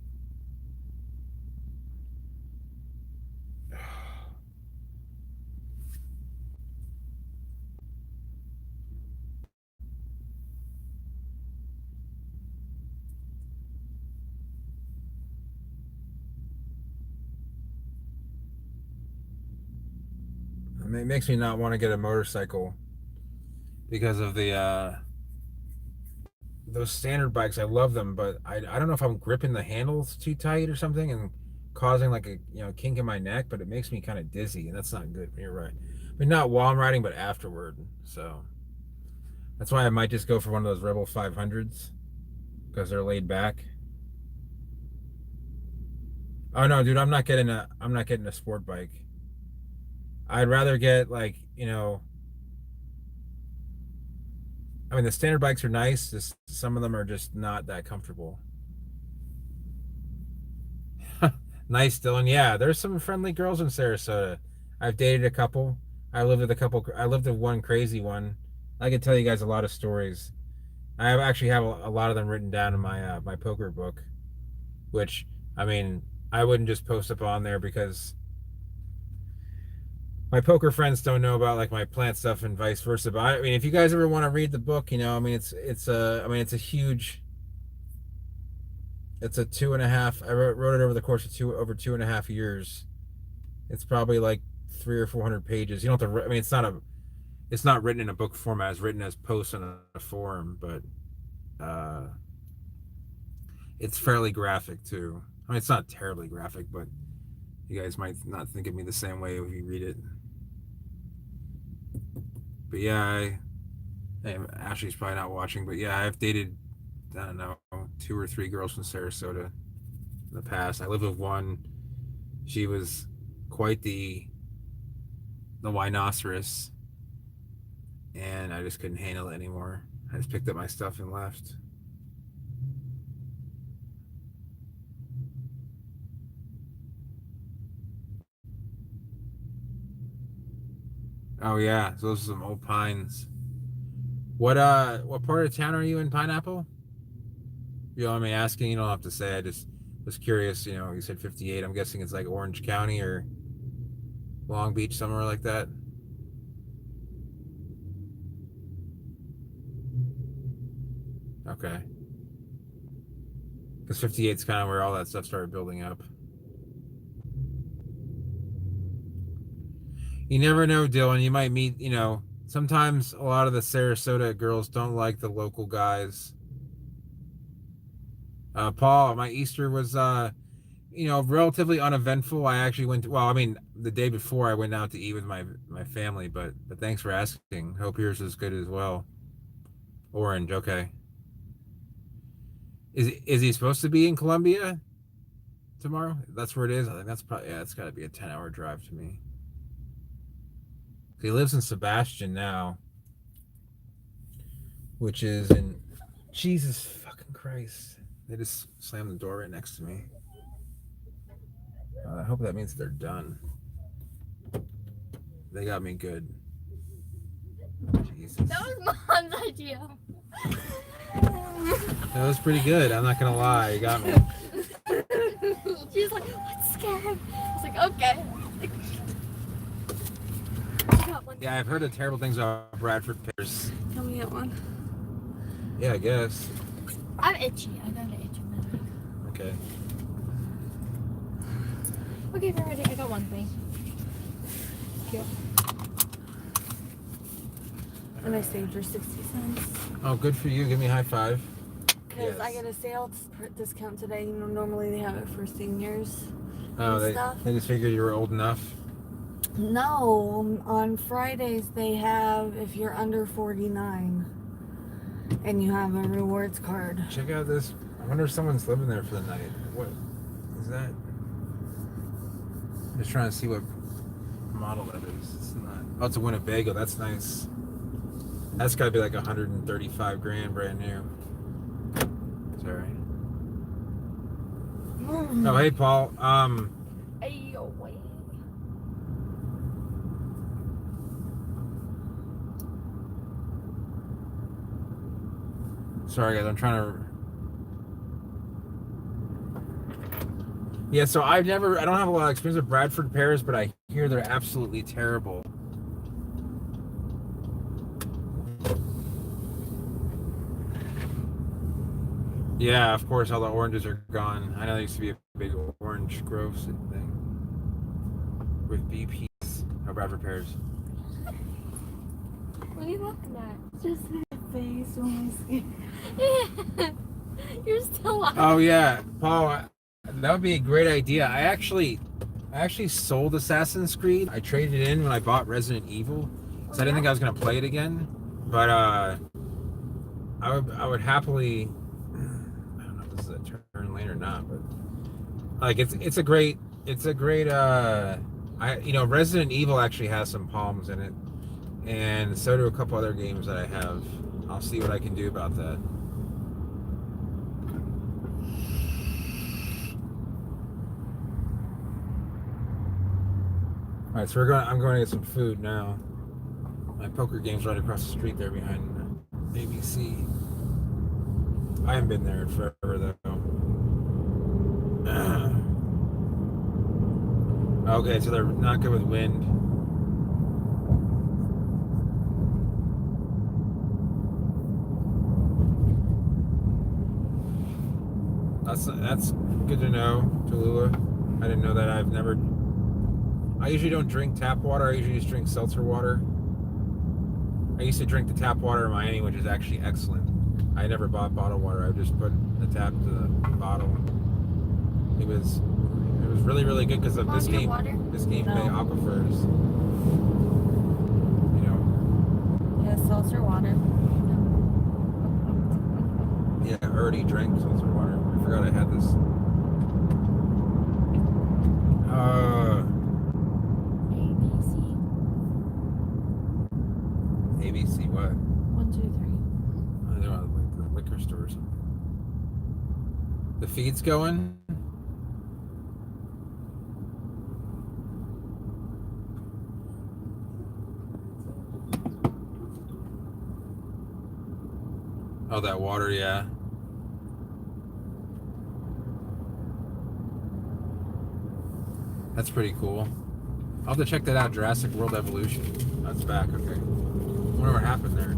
It makes me not want to get a motorcycle because of the those standard bikes. I love them, but I don't know if I'm gripping the handles too tight or something and causing like a kink in my neck, but it makes me kind of dizzy, and that's not good. You're right. mean, not while I'm riding, but afterward. So that's why I might just go for one of those Rebel 500s because they're laid back. Oh no, dude, I'm not getting a sport bike. I'd rather get like, I mean, the standard bikes are nice, just some of them are just not that comfortable. Nice, Dylan. Yeah, there's some friendly girls in Sarasota. I've dated a couple. I lived with one crazy one. I could tell you guys a lot of stories. Actually have a lot of them written down in my poker book, which, I mean, I wouldn't just post up on there because my poker friends don't know about like my plant stuff and vice versa. But I mean, if you guys ever want to read the book, I mean, it's a huge. It's a 2.5. I wrote it over the course of over 2.5 years. It's probably like 300 or 400 pages. You don't have to. I mean, it's not written in a book format. It's written as posts on a forum, but it's fairly graphic too. I mean, it's not terribly graphic, but you guys might not think of me the same way if you read it. But yeah, Ashley's probably not watching, but yeah, I've dated, I don't know, 2 or 3 girls from Sarasota in the past. I lived with one. She was quite the rhinoceros, and I just couldn't handle it anymore. I just picked up my stuff and left. Oh yeah, those are some old pines. What part of town are you in, Pineapple? You know what I mean asking? You don't have to say. I just was curious. You said 58. I'm guessing it's like Orange County or Long Beach, somewhere like that. Okay. Because 58 is kind of where all that stuff started building up. You never know, Dylan. You might meet, sometimes a lot of the Sarasota girls don't like the local guys. Paul, my Easter was, relatively uneventful. I actually the day before I went out to eat with my family, but thanks for asking. Hope yours is good as well. Orange, okay. Is he supposed to be in Columbia tomorrow? That's where it is. I think that's probably, it's got to be a 10-hour drive to me. He lives in Sebastian now, which is in, Jesus fucking Christ. They just slammed the door right next to me. I hope that means they're done. They got me good. Jesus. That was Mom's idea. That was pretty good. I'm not gonna lie. You got me. She's like, let's scare him. I was like, okay. Yeah, I've heard of terrible things about Bradford pears. Can we get one? Yeah, I guess. I'm itchy. I got an itchy mouth. Okay. Okay, we're ready. I got one thing. Cute. And I saved her 60 cents. Oh, good for you. Give me a high five. Because Yes. I get a sales discount today. Normally they have it for seniors. Oh, and they stuff. just figured you were old enough. No, on Fridays they have if you're under 49 and you have a rewards card. Check out this. I wonder if someone's living there for the night. What is that? I'm just trying to see what model that is. It's not. Oh, it's a Winnebago. That's nice. That's got to be like 135 grand brand new. Sorry. Oh, hey, Paul. Hey, yo, wait. Sorry, guys. I'm trying to. Yeah, so I don't have a lot of experience with Bradford pears, but I hear they're absolutely terrible. Yeah, of course, all the oranges are gone. I know there used to be a big orange grove thing with BPs. Oh, Bradford pears. What are you looking at? Just my face when I You're still on. Oh yeah, Paul, that would be a great idea. I actually, I actually sold Assassin's Creed. I traded it in when I bought Resident Evil. So I didn't think I was gonna play it again. But I would happily. I don't know if this is a turn lane or not, but like it's a great Resident Evil actually has some palms in it, and so do a couple other games that I have. I'll see what I can do about that. All right, so I'm going to get some food now. My poker game's right across the street there behind ABC. I haven't been there in forever though. Okay, so they're not good with wind. That's good to know, Tallulah. I didn't know that. I usually don't drink tap water. I usually just drink seltzer water. I used to drink the tap water in Miami, which is actually excellent. I never bought bottled water. I would just put the tap to the bottle. It was really, really good because of this game. This game, No. they aquifers. You know. Yeah, seltzer water. Yeah, I already drank seltzer water. I forgot I had this. ABC what? 1, 2, 3. I don't know, like the liquor store or something. The feed's going. Oh, that water, yeah. That's pretty cool. I'll have to check that out. Jurassic World Evolution. That's back. Okay. I wonder what happened there.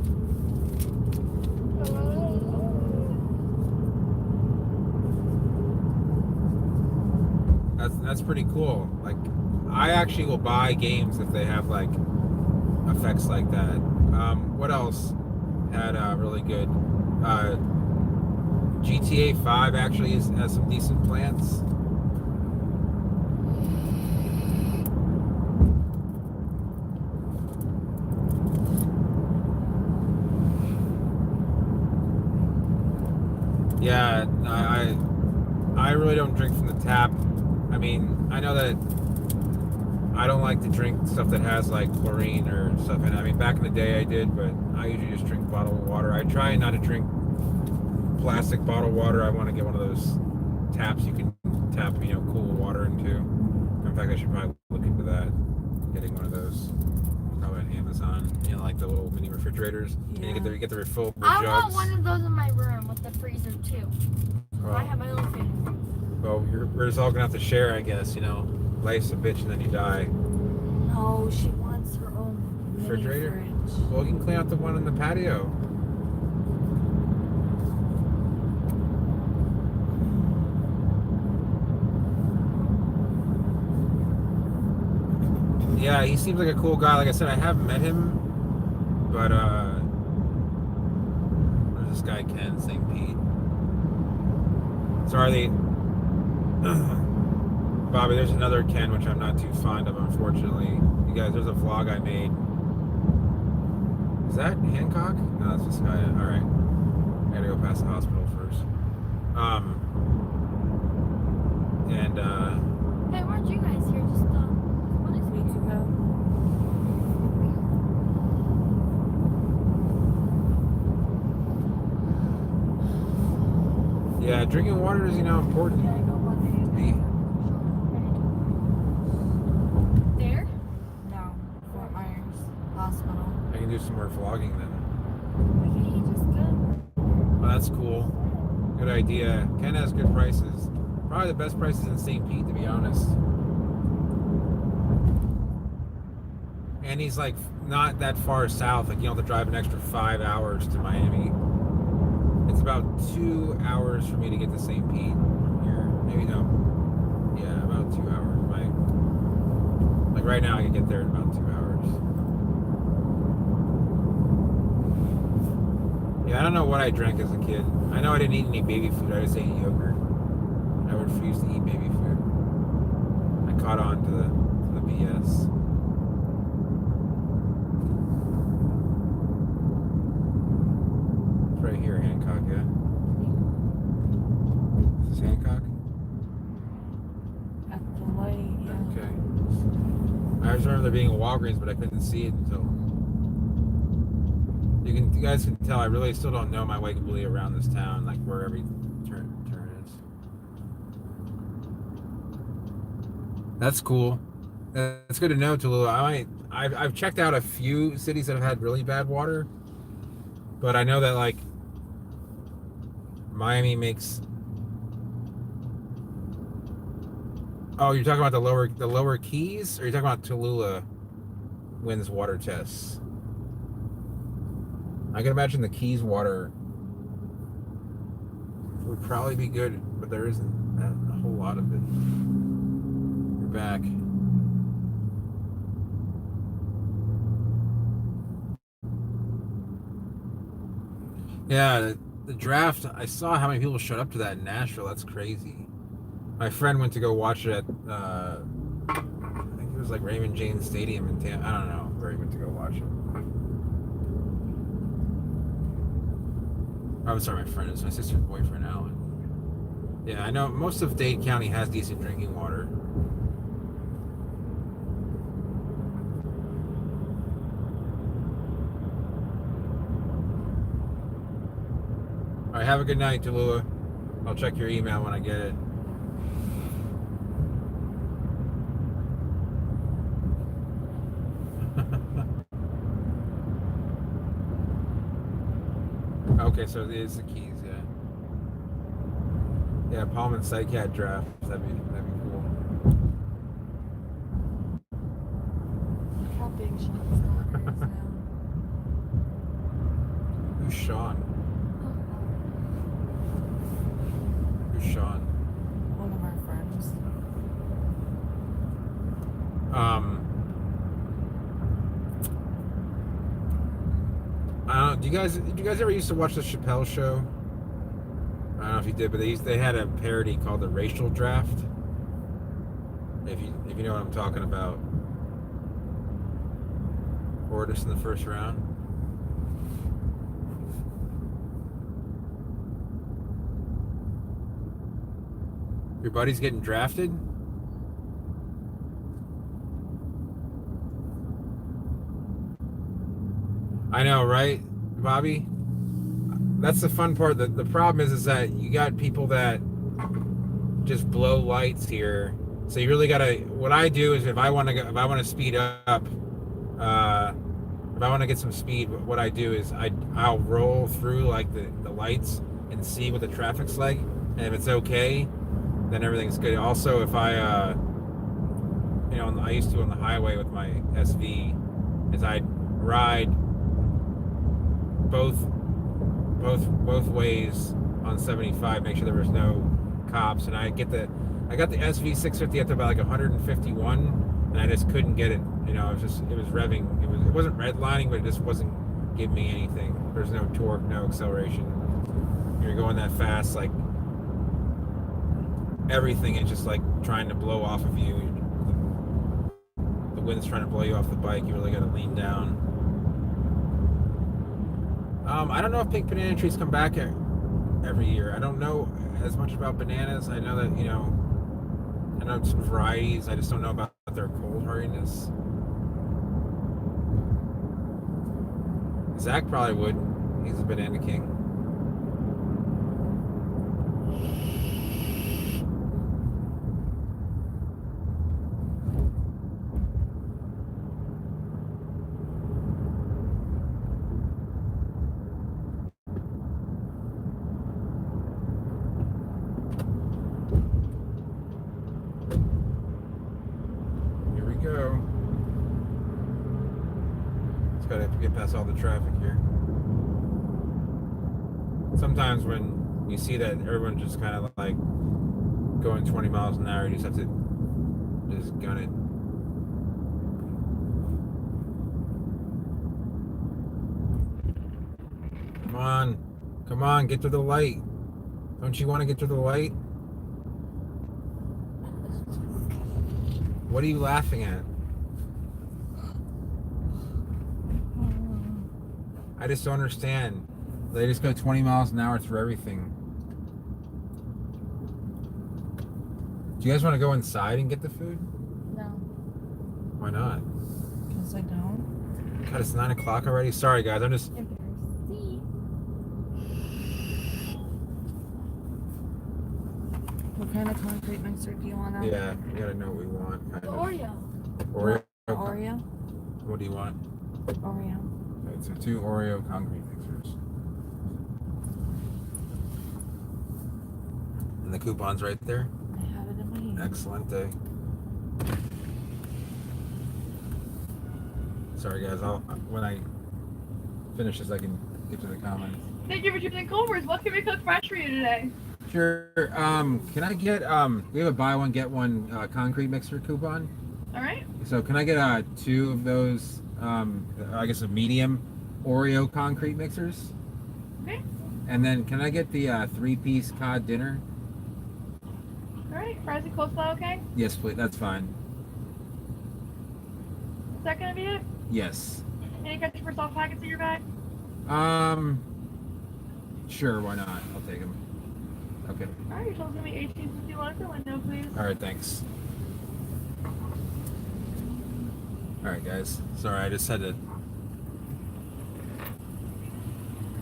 That's pretty cool. Like, I actually will buy games if they have like effects like that. What else had really good? GTA 5 actually has some decent plants. Yeah, I really don't drink from the tap. I mean, I know that I don't like to drink stuff that has like chlorine or stuff in it. I mean, back in the day I did, but I usually just drink bottled water. I try not to drink plastic bottled water. I want to get one of those taps you can tap, cool water into. In fact, I should probably look into that. Getting one of those. Probably on Amazon. Like the little mini refrigerators. Yeah. And you get the refillable I jugs. want one of those in my room with the freezer too. Oh. I have my own freezer. Well, we're just all gonna have to share, I guess. Life's a bitch and then you die. No, she wants her own Refrigerator? mini fridge. Well, you can clean out the one in the patio. Yeah, he seems like a cool guy. Like I said, I haven't met him, but there's this guy Ken, St. Pete. Sorry, Bobby, there's another Ken which I'm not too fond of, unfortunately. You guys, there's a vlog I made. Is that Hancock? No, that's this guy. All right, I gotta go past the hospital first. Hey, weren't you guys here just what is Weeks ago. Yeah, drinking water is important. Yeah, I go one there? No, Fort Myers Hospital. I can do some more vlogging then. Okay, just go. Oh, that's cool. Good idea. Ken has good prices. Probably the best prices in St. Pete, to be honest. And he's like not that far south. Like you don't have to drive an extra 5 hours to Miami. It's about 2 hours for me to get to St. Pete from here. Maybe no. Yeah, about 2 hours. Like right now, I can get there in about 2 hours. Yeah, I don't know what I drank as a kid. I know I didn't eat any baby food. I just ate yogurt. I refused to eat baby food. I caught on to the BS. It's right here, Hancock, yeah. Is this Hancock? At the light, yeah. Okay. I just remember there being a Walgreens, but I couldn't see it until. You guys can tell I really still don't know my way completely around this town, like where every turn is. That's cool. That's good to know, Tallulah. I've checked out a few cities that have had really bad water, but I know that like Miami makes. Oh, you're talking about the lower Keys, or you're talking about Tallulah wins water tests? I can imagine the Keys water would probably be good, but there isn't a whole lot of it. You're back. Yeah, the draft, I saw how many people showed up to that in Nashville. That's crazy. My friend went to go watch it at, I think it was like Raymond James Stadium in Tampa. I don't know where he went to go watch it. I'm sorry, my friend. It's my sister's boyfriend, Alan. Yeah, I know most of Dade County has decent drinking water. All right, have a good night, Tallulah. I'll check your email when I get it. Okay, so it is the Keys, yeah. Yeah, Palm and Psycat draft. That'd be cool. Look how big Sean's daughter is now. Who's Sean? Who's Sean? One of our friends. I don't know. Did you guys ever used to watch the Chappelle Show? I don't know if you did, but they had a parody called the Racial Draft. If you know what I'm talking about. Hortus in the first round. Your buddy's getting drafted? I know, right, Bobby? That's the fun part. The problem is that you got people that just blow lights here. So you really gotta. What I do is if I want to speed up, if I want to get some speed, what I do is I'll roll through like the lights and see what the traffic's like, and if it's okay, then everything's good. Also, if I I used to on the highway with my SV, is I'd ride both ways on 75, make sure there was no cops, and I got the SV 650 up to about like 151, and I just couldn't get it. It was revving. It wasn't redlining, but it just wasn't giving me anything. There's no torque, no acceleration. You're going that fast, like everything is just like trying to blow off of you. The wind's trying to blow you off the bike. You really got to lean down. I don't know if pink banana trees come back every year. I don't know as much about bananas. I know that, I know some varieties. I just don't know about their cold hardiness. Zach probably would. He's a banana king. Gotta get past all the traffic here. Sometimes when you see that everyone's just kind of like going 20 miles an hour, you just have to just gun it. Come on, get to the light. Don't you want to get to the light? What are you laughing at? I just don't understand. They just go 20 miles an hour through everything. Do you guys want to go inside and get the food? No. Why not? Because I don't. God, it's 9 o'clock already. Sorry, guys. I'm just. See? What kind of concrete mixer do you want? Out? Yeah, we gotta know what we want. The Oreo. Oreo. Oreo? What do you want? Oreo. Okay, so 2 Oreo concrete mixers. And the coupon's right there. I have it in my hand. Excellent day. Sorry, guys. When I finish this, I can get to the comments. Thank you for choosing Culver's. What can we cook fresh for you today? Sure. Can I get we have a buy one get one concrete mixer coupon. All right. So can I get 2 of those? I guess a medium Oreo concrete mixers. Okay. And then can I get the 3-piece cod dinner? All right. Fries and coleslaw, okay? Yes, please. That's fine. Is that gonna be it? Yes. Any ketchup or salt packets in your bag? Sure. Why not? I'll take them. Okay. All right. Your total's gonna be $18.51 per window, please. All right. Thanks. All right, guys. Sorry, I just had to.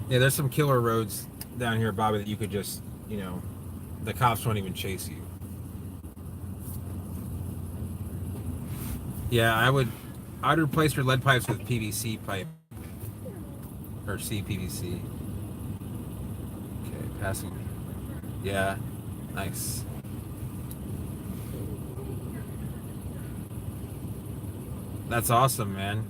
Yeah, there's some killer roads down here, Bobby, that you could just, the cops won't even chase you. Yeah, I'd replace your lead pipes with PVC pipe or CPVC. Okay, passing. Yeah, nice. That's awesome, man.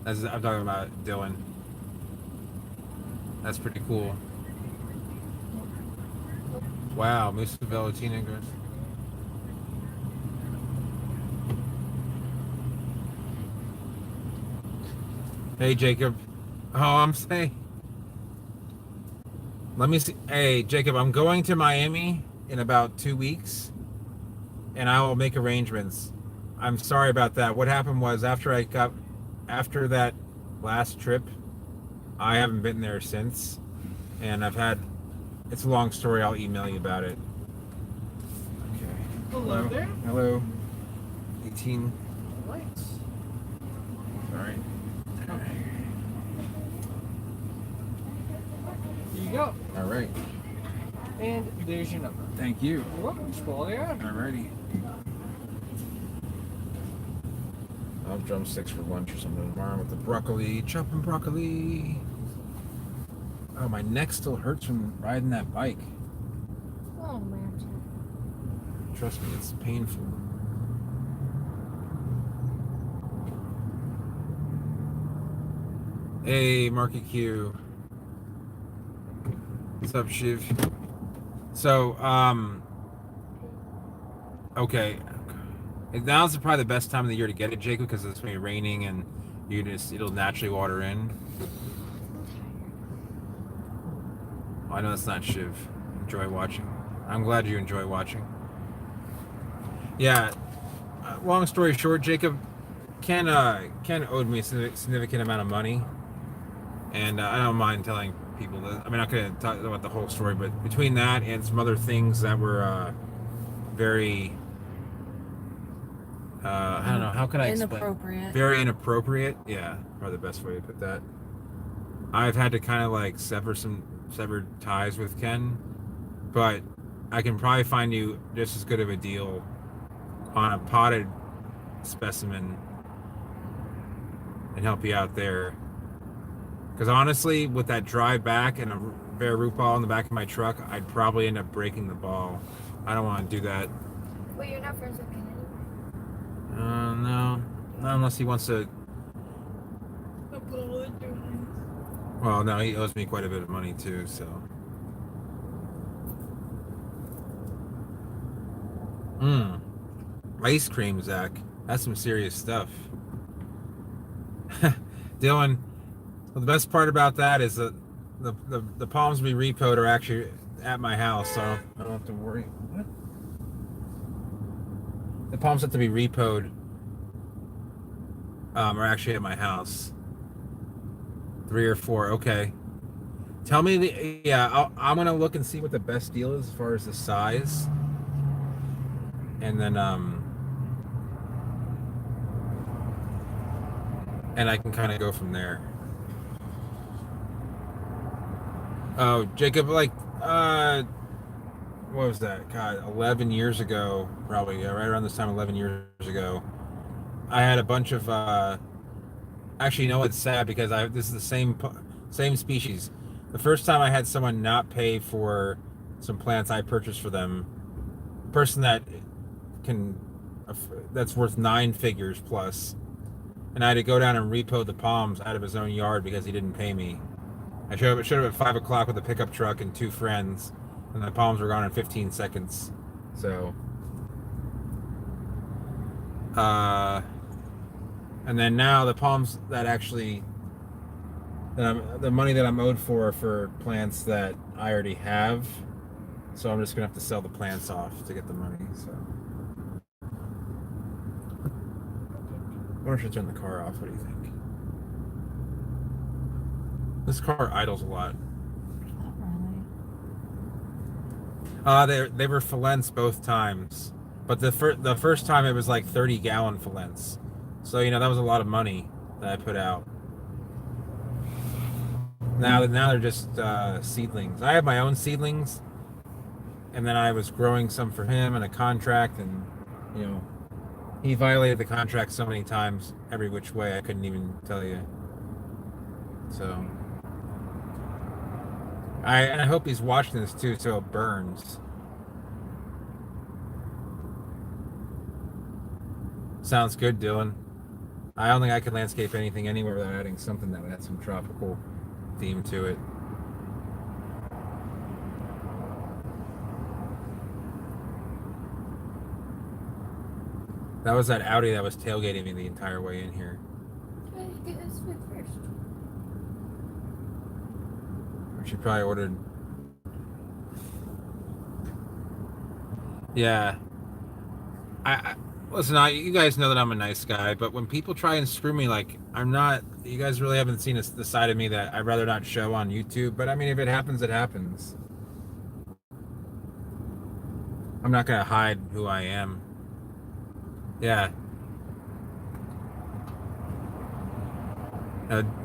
I'm talking about Dylan. That's pretty cool. Wow, Musa Velotinegras. Hey, Jacob. Oh, I'm saying. Let me see. Hey, Jacob, I'm going to Miami in about 2 weeks, and I will make arrangements. I'm sorry about that. What happened was after that last trip, I haven't been there since, and it's a long story. I'll email you about it. Okay. Hello there. Hello. 18. Lights. Sorry. Here you go. All right. And there's your number. Thank you. You're welcome. Scroll there. Alrighty. I'll have drumsticks for lunch or something tomorrow with the broccoli, chopping broccoli. Oh, my neck still hurts from riding that bike. Oh, man. Trust me, it's painful. Hey, Marky Q. What's up, Shiv? So, okay. Now's probably the best time of the year to get it, Jacob, because it's going to be raining and it'll naturally water in. I know that's not Shiv. Enjoy watching. I'm glad you enjoy watching. Yeah. Long story short, Jacob, Ken owed me a significant amount of money, and I don't mind telling people that. I'm not going to talk about the whole story, but between that and some other things that were very, I don't know, how can I explain? Inappropriate. Very inappropriate. Yeah, probably the best way to put that. I've had to kind of like sever ties with Ken, but I can probably find you just as good of a deal on a potted specimen and help you out there. Because honestly, with that drive back and a bare root ball in the back of my truck, I'd probably end up breaking the ball. I don't want to do that. Wait, you're not friends with Ken anymore? No. Not unless he wants to. Well, no, he owes me quite a bit of money too, so. Ice cream, Zach. That's some serious stuff. Dylan, well, the best part about that is that the palms we repoed are actually at my house, so I don't have to worry. What? The palms have to be repoed. Are actually at my house. 3 or 4. Okay. Tell me the I'm gonna look and see what the best deal is as far as the size, and then and I can kind of go from there. Oh, Jacob, like what was that? God, 11 years ago, probably, yeah, right around this time, 11 years ago, I had a bunch of actually, you know what's sad, because this is the same species. The first time I had someone not pay for some plants I purchased for them, person that's worth 9 figures plus, and I had to go down and repo the palms out of his own yard because he didn't pay me. I showed up at 5 o'clock with a pickup truck and 2 friends, and the palms were gone in 15 seconds. So, and then now the palms that actually, the money that I'm owed for plants that I already have, so I'm just gonna have to sell the plants off to get the money. So, I wonder if I should turn the car off. What do you think? This car idles a lot. Not really. They were Fallents both times, but the first time it was like 30-gallon Fallents, so that was a lot of money that I put out. Now they're just seedlings. I have my own seedlings, and then I was growing some for him in a contract, and he violated the contract so many times, every which way I couldn't even tell you. So. I hope he's watching this too, so it burns. Sounds good, Dylan. I don't think I could landscape anything anywhere without adding something that would add some tropical theme to it. That was that Audi that was tailgating me the entire way in here. Get this food first. She probably ordered. Yeah. I listen. You guys know that I'm a nice guy, but when people try and screw me, like, I'm not. You guys really haven't seen the side of me that I'd rather not show on YouTube. But I mean, if it happens, it happens. I'm not gonna hide who I am. Yeah.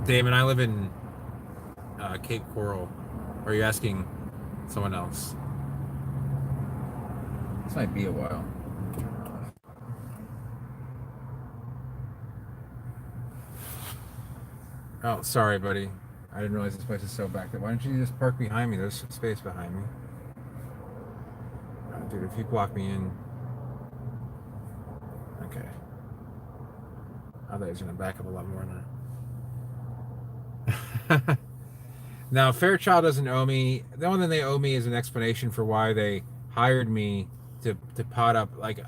Damon, I live in Cape Coral. Or are you asking someone else? This might be a while. Oh, sorry, buddy. I didn't realize this place is so backed up. Why don't you just park behind me? There's some space behind me. Oh, dude, if you block me in. Okay. I thought he was going to back up a lot more now. Now, Fairchild doesn't owe me. The only thing they owe me is an explanation for why they hired me to pot up. Like,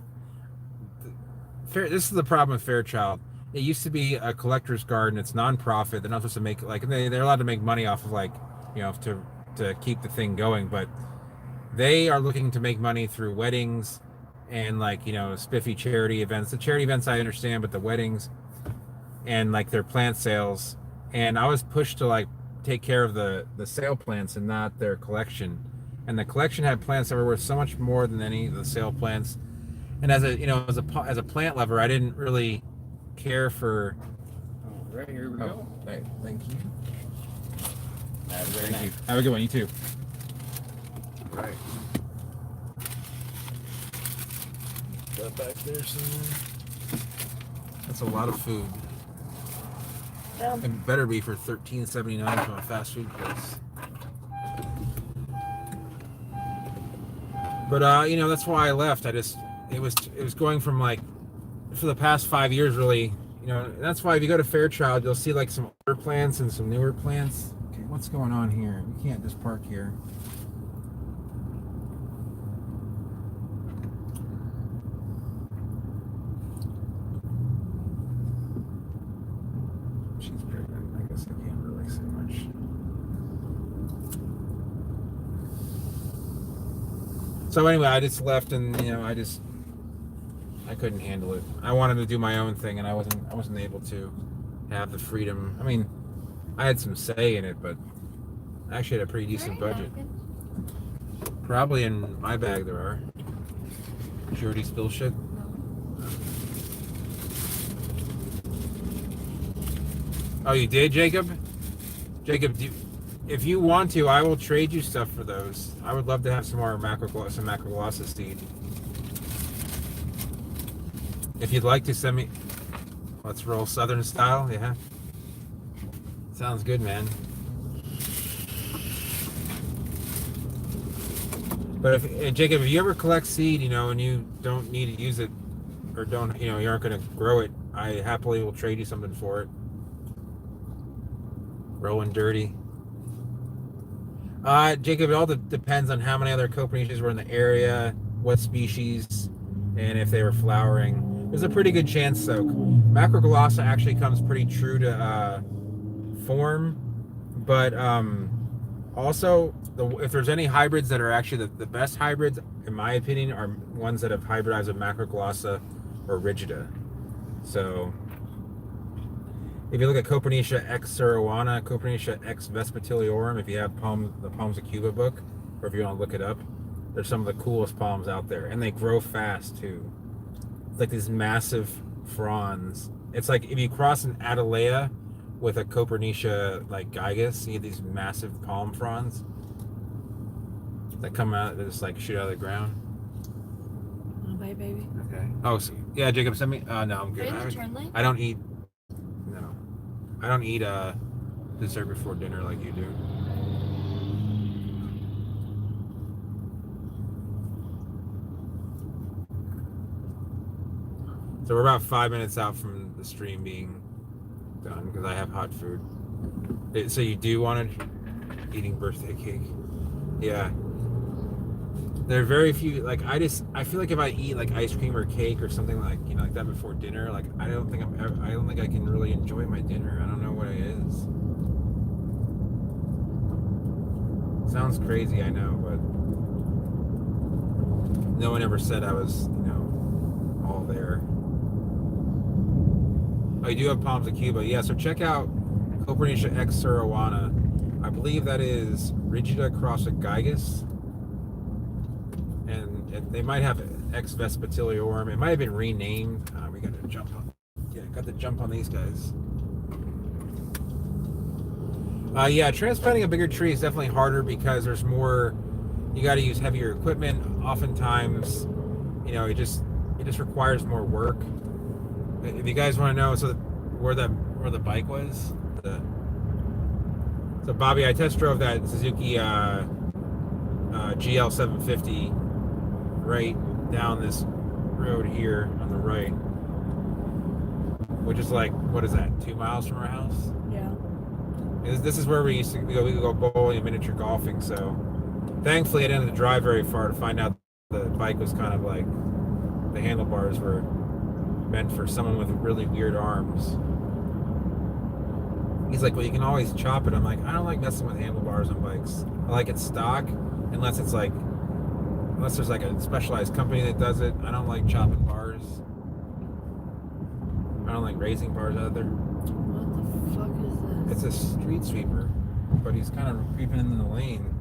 this is the problem with Fairchild. It used to be a collector's garden. It's non-profit. They're not supposed to make, like, they're allowed to make money off of, like, to keep the thing going. But they are looking to make money through weddings and, like, spiffy charity events. The charity events I understand, but the weddings and, like, their plant sales. And I was pushed to, like, take care of the sale plants and not their collection, and the collection had plants that were worth so much more than any of the sale plants. And as a plant lover, I didn't really care for. All right, here we go. Right, thank you. Thank you. Have a good one. You too. Right. Got back there somewhere. That's a lot of food. It better be for $13.79 from a fast food place. But that's why I left. It was going from, like, for the past 5 years, really. That's why if you go to Fairchild, you'll see, like, some older plants and some newer plants. Okay, what's going on here? We can't just park here. She's pregnant. I guess I can't really say much. So anyway, I just left, and I I couldn't handle it. I wanted to do my own thing, and I wasn't able to have the freedom. I mean, I had some say in it, but I actually had a pretty decent budget. Probably in my bag there are. Did you already spill shit? Oh, you did, Jacob? Jacob, if you want to, I will trade you stuff for those. I would love to have some more macroglossa seed. If you'd like to send me, let's roll Southern style. Yeah, sounds good, man. But if Jacob, if you ever collect seed, and you don't need to use it, or don't, you aren't going to grow it, I happily will trade you something for it. Rolling dirty. Jacob, it all depends on how many other copernicias were in the area, what species, and if they were flowering. There's a pretty good chance, though. Macroglossa actually comes pretty true to form, but also, if there's any hybrids that are actually the best hybrids, in my opinion, are ones that have hybridized with Macroglossa or Rigida. So, if you look at Copernicia X Surowana, Copernicia X Vespatiliorum, if you have the Palms of Cuba book, or if you want to look it up, they're some of the coolest palms out there, and they grow fast too. It's like these massive fronds. It's like if you cross an Atalaya with a Copernicia like gigas, you get these massive palm fronds that come out, that just like shoot out of the ground. Wanna bite, baby? Okay. Oh, so, yeah, Jacob, send me. No, I'm good. I don't eat. No, I don't eat dessert before dinner like you do. So we're about 5 minutes out from the stream being done because I have hot food. So you do want to eating birthday cake? Yeah. There are very few. Like I feel like if I eat like ice cream or cake or something like like that before dinner, like I don't think I can really enjoy my dinner. I don't know what it is. Sounds crazy, I know, but no one ever said I was all there. Oh, you do have Palms of Cuba. Yeah, so check out Copernicia X Surowana. I believe that is Rigida Crossa gigas. And they might have X Vespatiliorum. It might have been renamed. We got to jump on. Yeah, got to jump on these guys. Yeah, transplanting a bigger tree is definitely harder because there's more. You got to use heavier equipment. Oftentimes, it just requires more work. If you guys want to know, so where the bike was, so Bobby, I test drove that Suzuki GL 750 right down this road here on the right, which is like, what is that, 2 miles from our house? Yeah. This is where we used to go. We could go bowling and miniature golfing. So thankfully, I didn't have to drive very far to find out the bike was kind of like the handlebars were meant for someone with really weird arms. He's like, well, you can always chop it. I'm like, I don't like messing with handlebars on bikes. I like it stock, unless there's like a specialized company that does it. I don't like chopping bars. I don't like raising bars either. What the fuck is this? It's a street sweeper, but he's kind of creeping in the lane.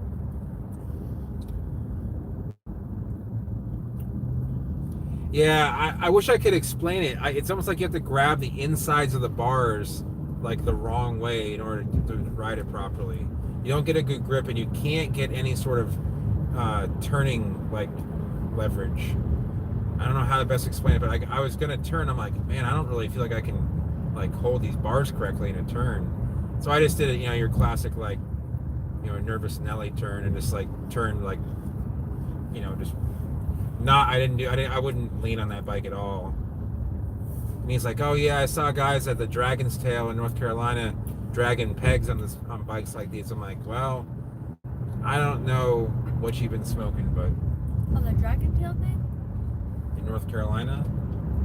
Yeah, I wish I could explain it. It's almost like you have to grab the insides of the bars like the wrong way in order to ride it properly. You don't get a good grip, and you can't get any sort of turning like leverage. I don't know how to best explain it, but I was gonna turn. I'm like, man, I don't really feel like I can like hold these bars correctly in a turn. So I just did it, your classic like, nervous Nelly turn, and just like turn like, just not. I wouldn't lean on that bike at all. And he's like, oh yeah, I saw guys at the Dragon's Tail in North Carolina dragging pegs on bikes like these. I'm like, well, I don't know what you've been smoking, but Oh, the dragon tail thing? in North Carolina,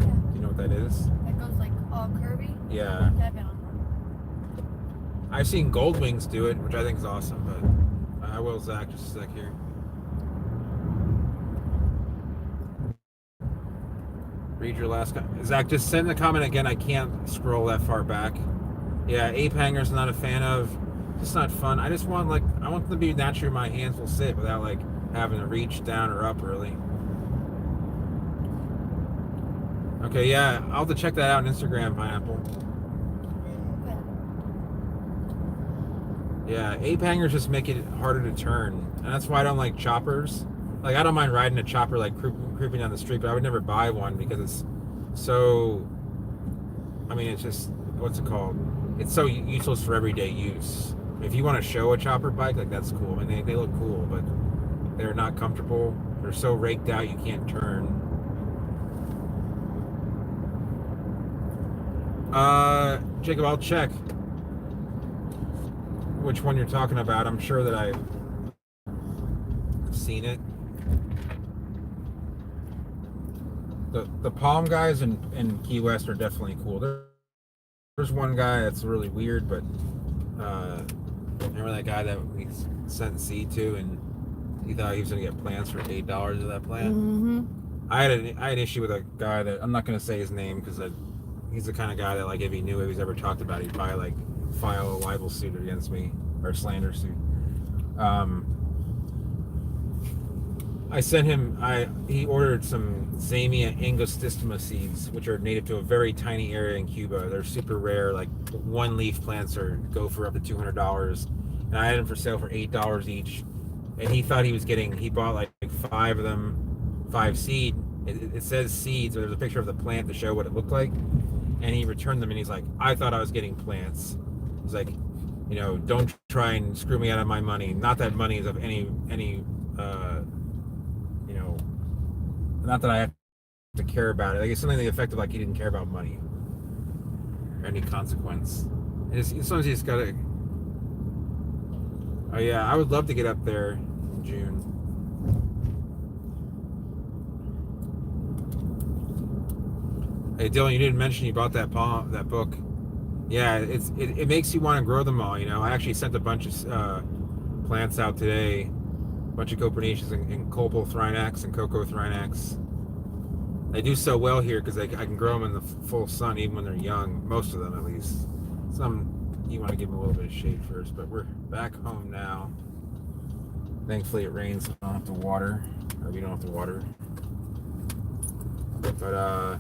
Yeah. do you know what that is? That goes like all curvy? Yeah. Yeah, I've been on one. I've seen Gold Wings do it, which I think is awesome, but I will, Zach, just a sec here. read your last comment. Zach, just send the comment again. I can't scroll that far back. Yeah, ape hangers, not a fan of. Just not fun. I just want I want them to be naturally my hands will sit without having to reach down or up really. Okay, yeah, I'll have to check that out on Instagram, Pineapple. Yeah, ape hangers just make it harder to turn, and that's why I don't like choppers. I don't mind riding a chopper creeping down the street, but I would never buy one because it's so. I mean, it's just what's it called? It's so useless for everyday use. If you want to show a chopper bike, that's cool. I mean, they look cool, but they're not comfortable. They're so raked out you can't turn. Jacob, I'll check which one you're talking about. I'm sure that I've seen it. The Palm guys in Key West are definitely cool. There's one guy that's really weird, but remember that guy that we sent seed to, and he thought he was gonna get plants for $8 of that plant. Mm-hmm. I had an issue with a guy that I'm not gonna say his name because he's the kind of guy that if he knew if he's ever talked about it, he'd probably file a libel suit against me or a slander suit. I sent him. He ordered some Zamia angostystoma seeds, which are native to a very tiny area in Cuba. They're super rare. One leaf plants go for up to $200, and I had them for sale for $8 each. And he thought he was getting. He bought 5 of them, 5 seed. It says seeds, but there's a picture of the plant to show what it looked like. And he returned them, and he's like, "I thought I was getting plants." He's like, "Don't try and screw me out of my money. Not that money is of any." Not that I have to care about it. It's something to the effect of he didn't care about money or any consequence. Sometimes you just gotta. Oh yeah, I would love to get up there in June. Hey Dylan, you didn't mention you bought that book. Yeah, it makes you want to grow them all. I actually sent a bunch of plants out today. Bunch of Copernicus and Copal-Thrynax and Coco-Thrynax. They do so well here because I can grow them in the full sun even when they're young. Most of them, at least. Some you want to give them a little bit of shade first. But we're back home now. Thankfully, it rains. So I don't have to water, or we don't have to water. But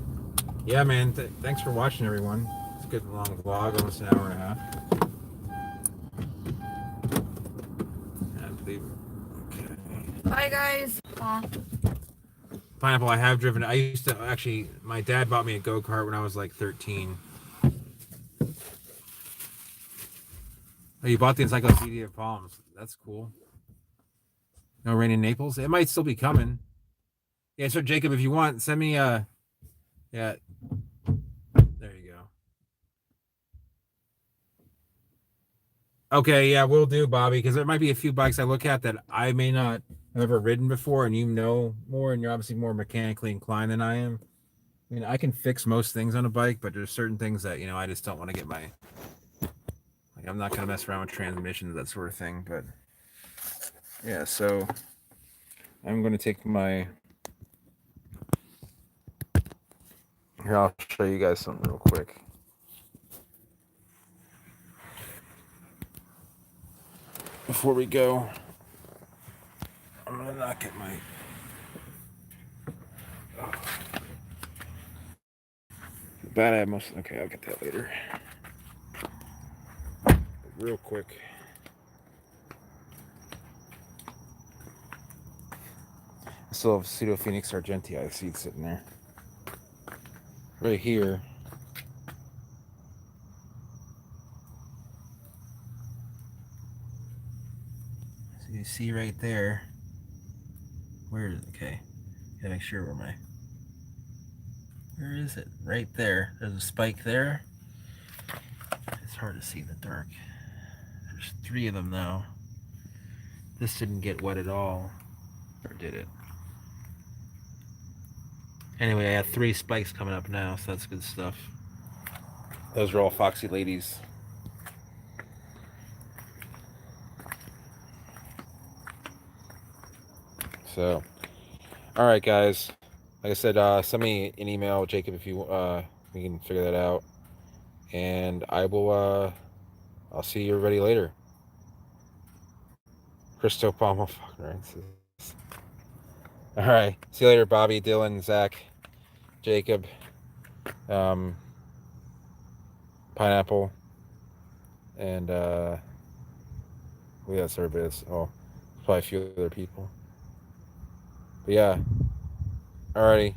yeah, man. Thanks for watching, everyone. It's a good long vlog, almost an hour and a half. I believe. Bye, guys. Pineapple, I have driven. I used to actually. My dad bought me a go-kart when I was 13. Oh, you bought the Encyclopedia of Palms. That's cool. No rain in Naples. It might still be coming. Yeah, so Jacob, if you want, send me yeah. There you go. Okay, yeah, we'll do, Bobby, because there might be a few bikes I look at that I may not have ever ridden before, and you know more, and you're obviously more mechanically inclined than I am. I mean, I can fix most things on a bike, but there's certain things that, I just don't want to get my... I'm not going to mess around with transmissions, that sort of thing, but... Yeah, so... I'm going to take my... Here, I'll show you guys something real quick. Before we go, I'm gonna knock at my. Oh. Bad I must. Okay, I'll get that later. Real quick. I still have Pseudo Phoenix Argentii seed sitting there. Right here. You see right there. Where is it? Okay. Gotta make sure where is it? Right there. There's a spike there. It's hard to see in the dark. There's 3 of them now. This didn't get wet at all. Or did it? Anyway, I have 3 spikes coming up now, so that's good stuff. Those are all Foxy Ladies. So, all right, guys. like I said, send me an email, Jacob, if you we can figure that out. And I will I'll see everybody later. Christo Palma, fucking right. All right. See you later, Bobby, Dylan, Zach, Jacob, Pineapple, and well, that's everybody. Oh, probably a few other people. But yeah. Alrighty.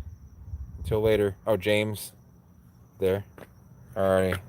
Until later. Oh, James. There. Alrighty.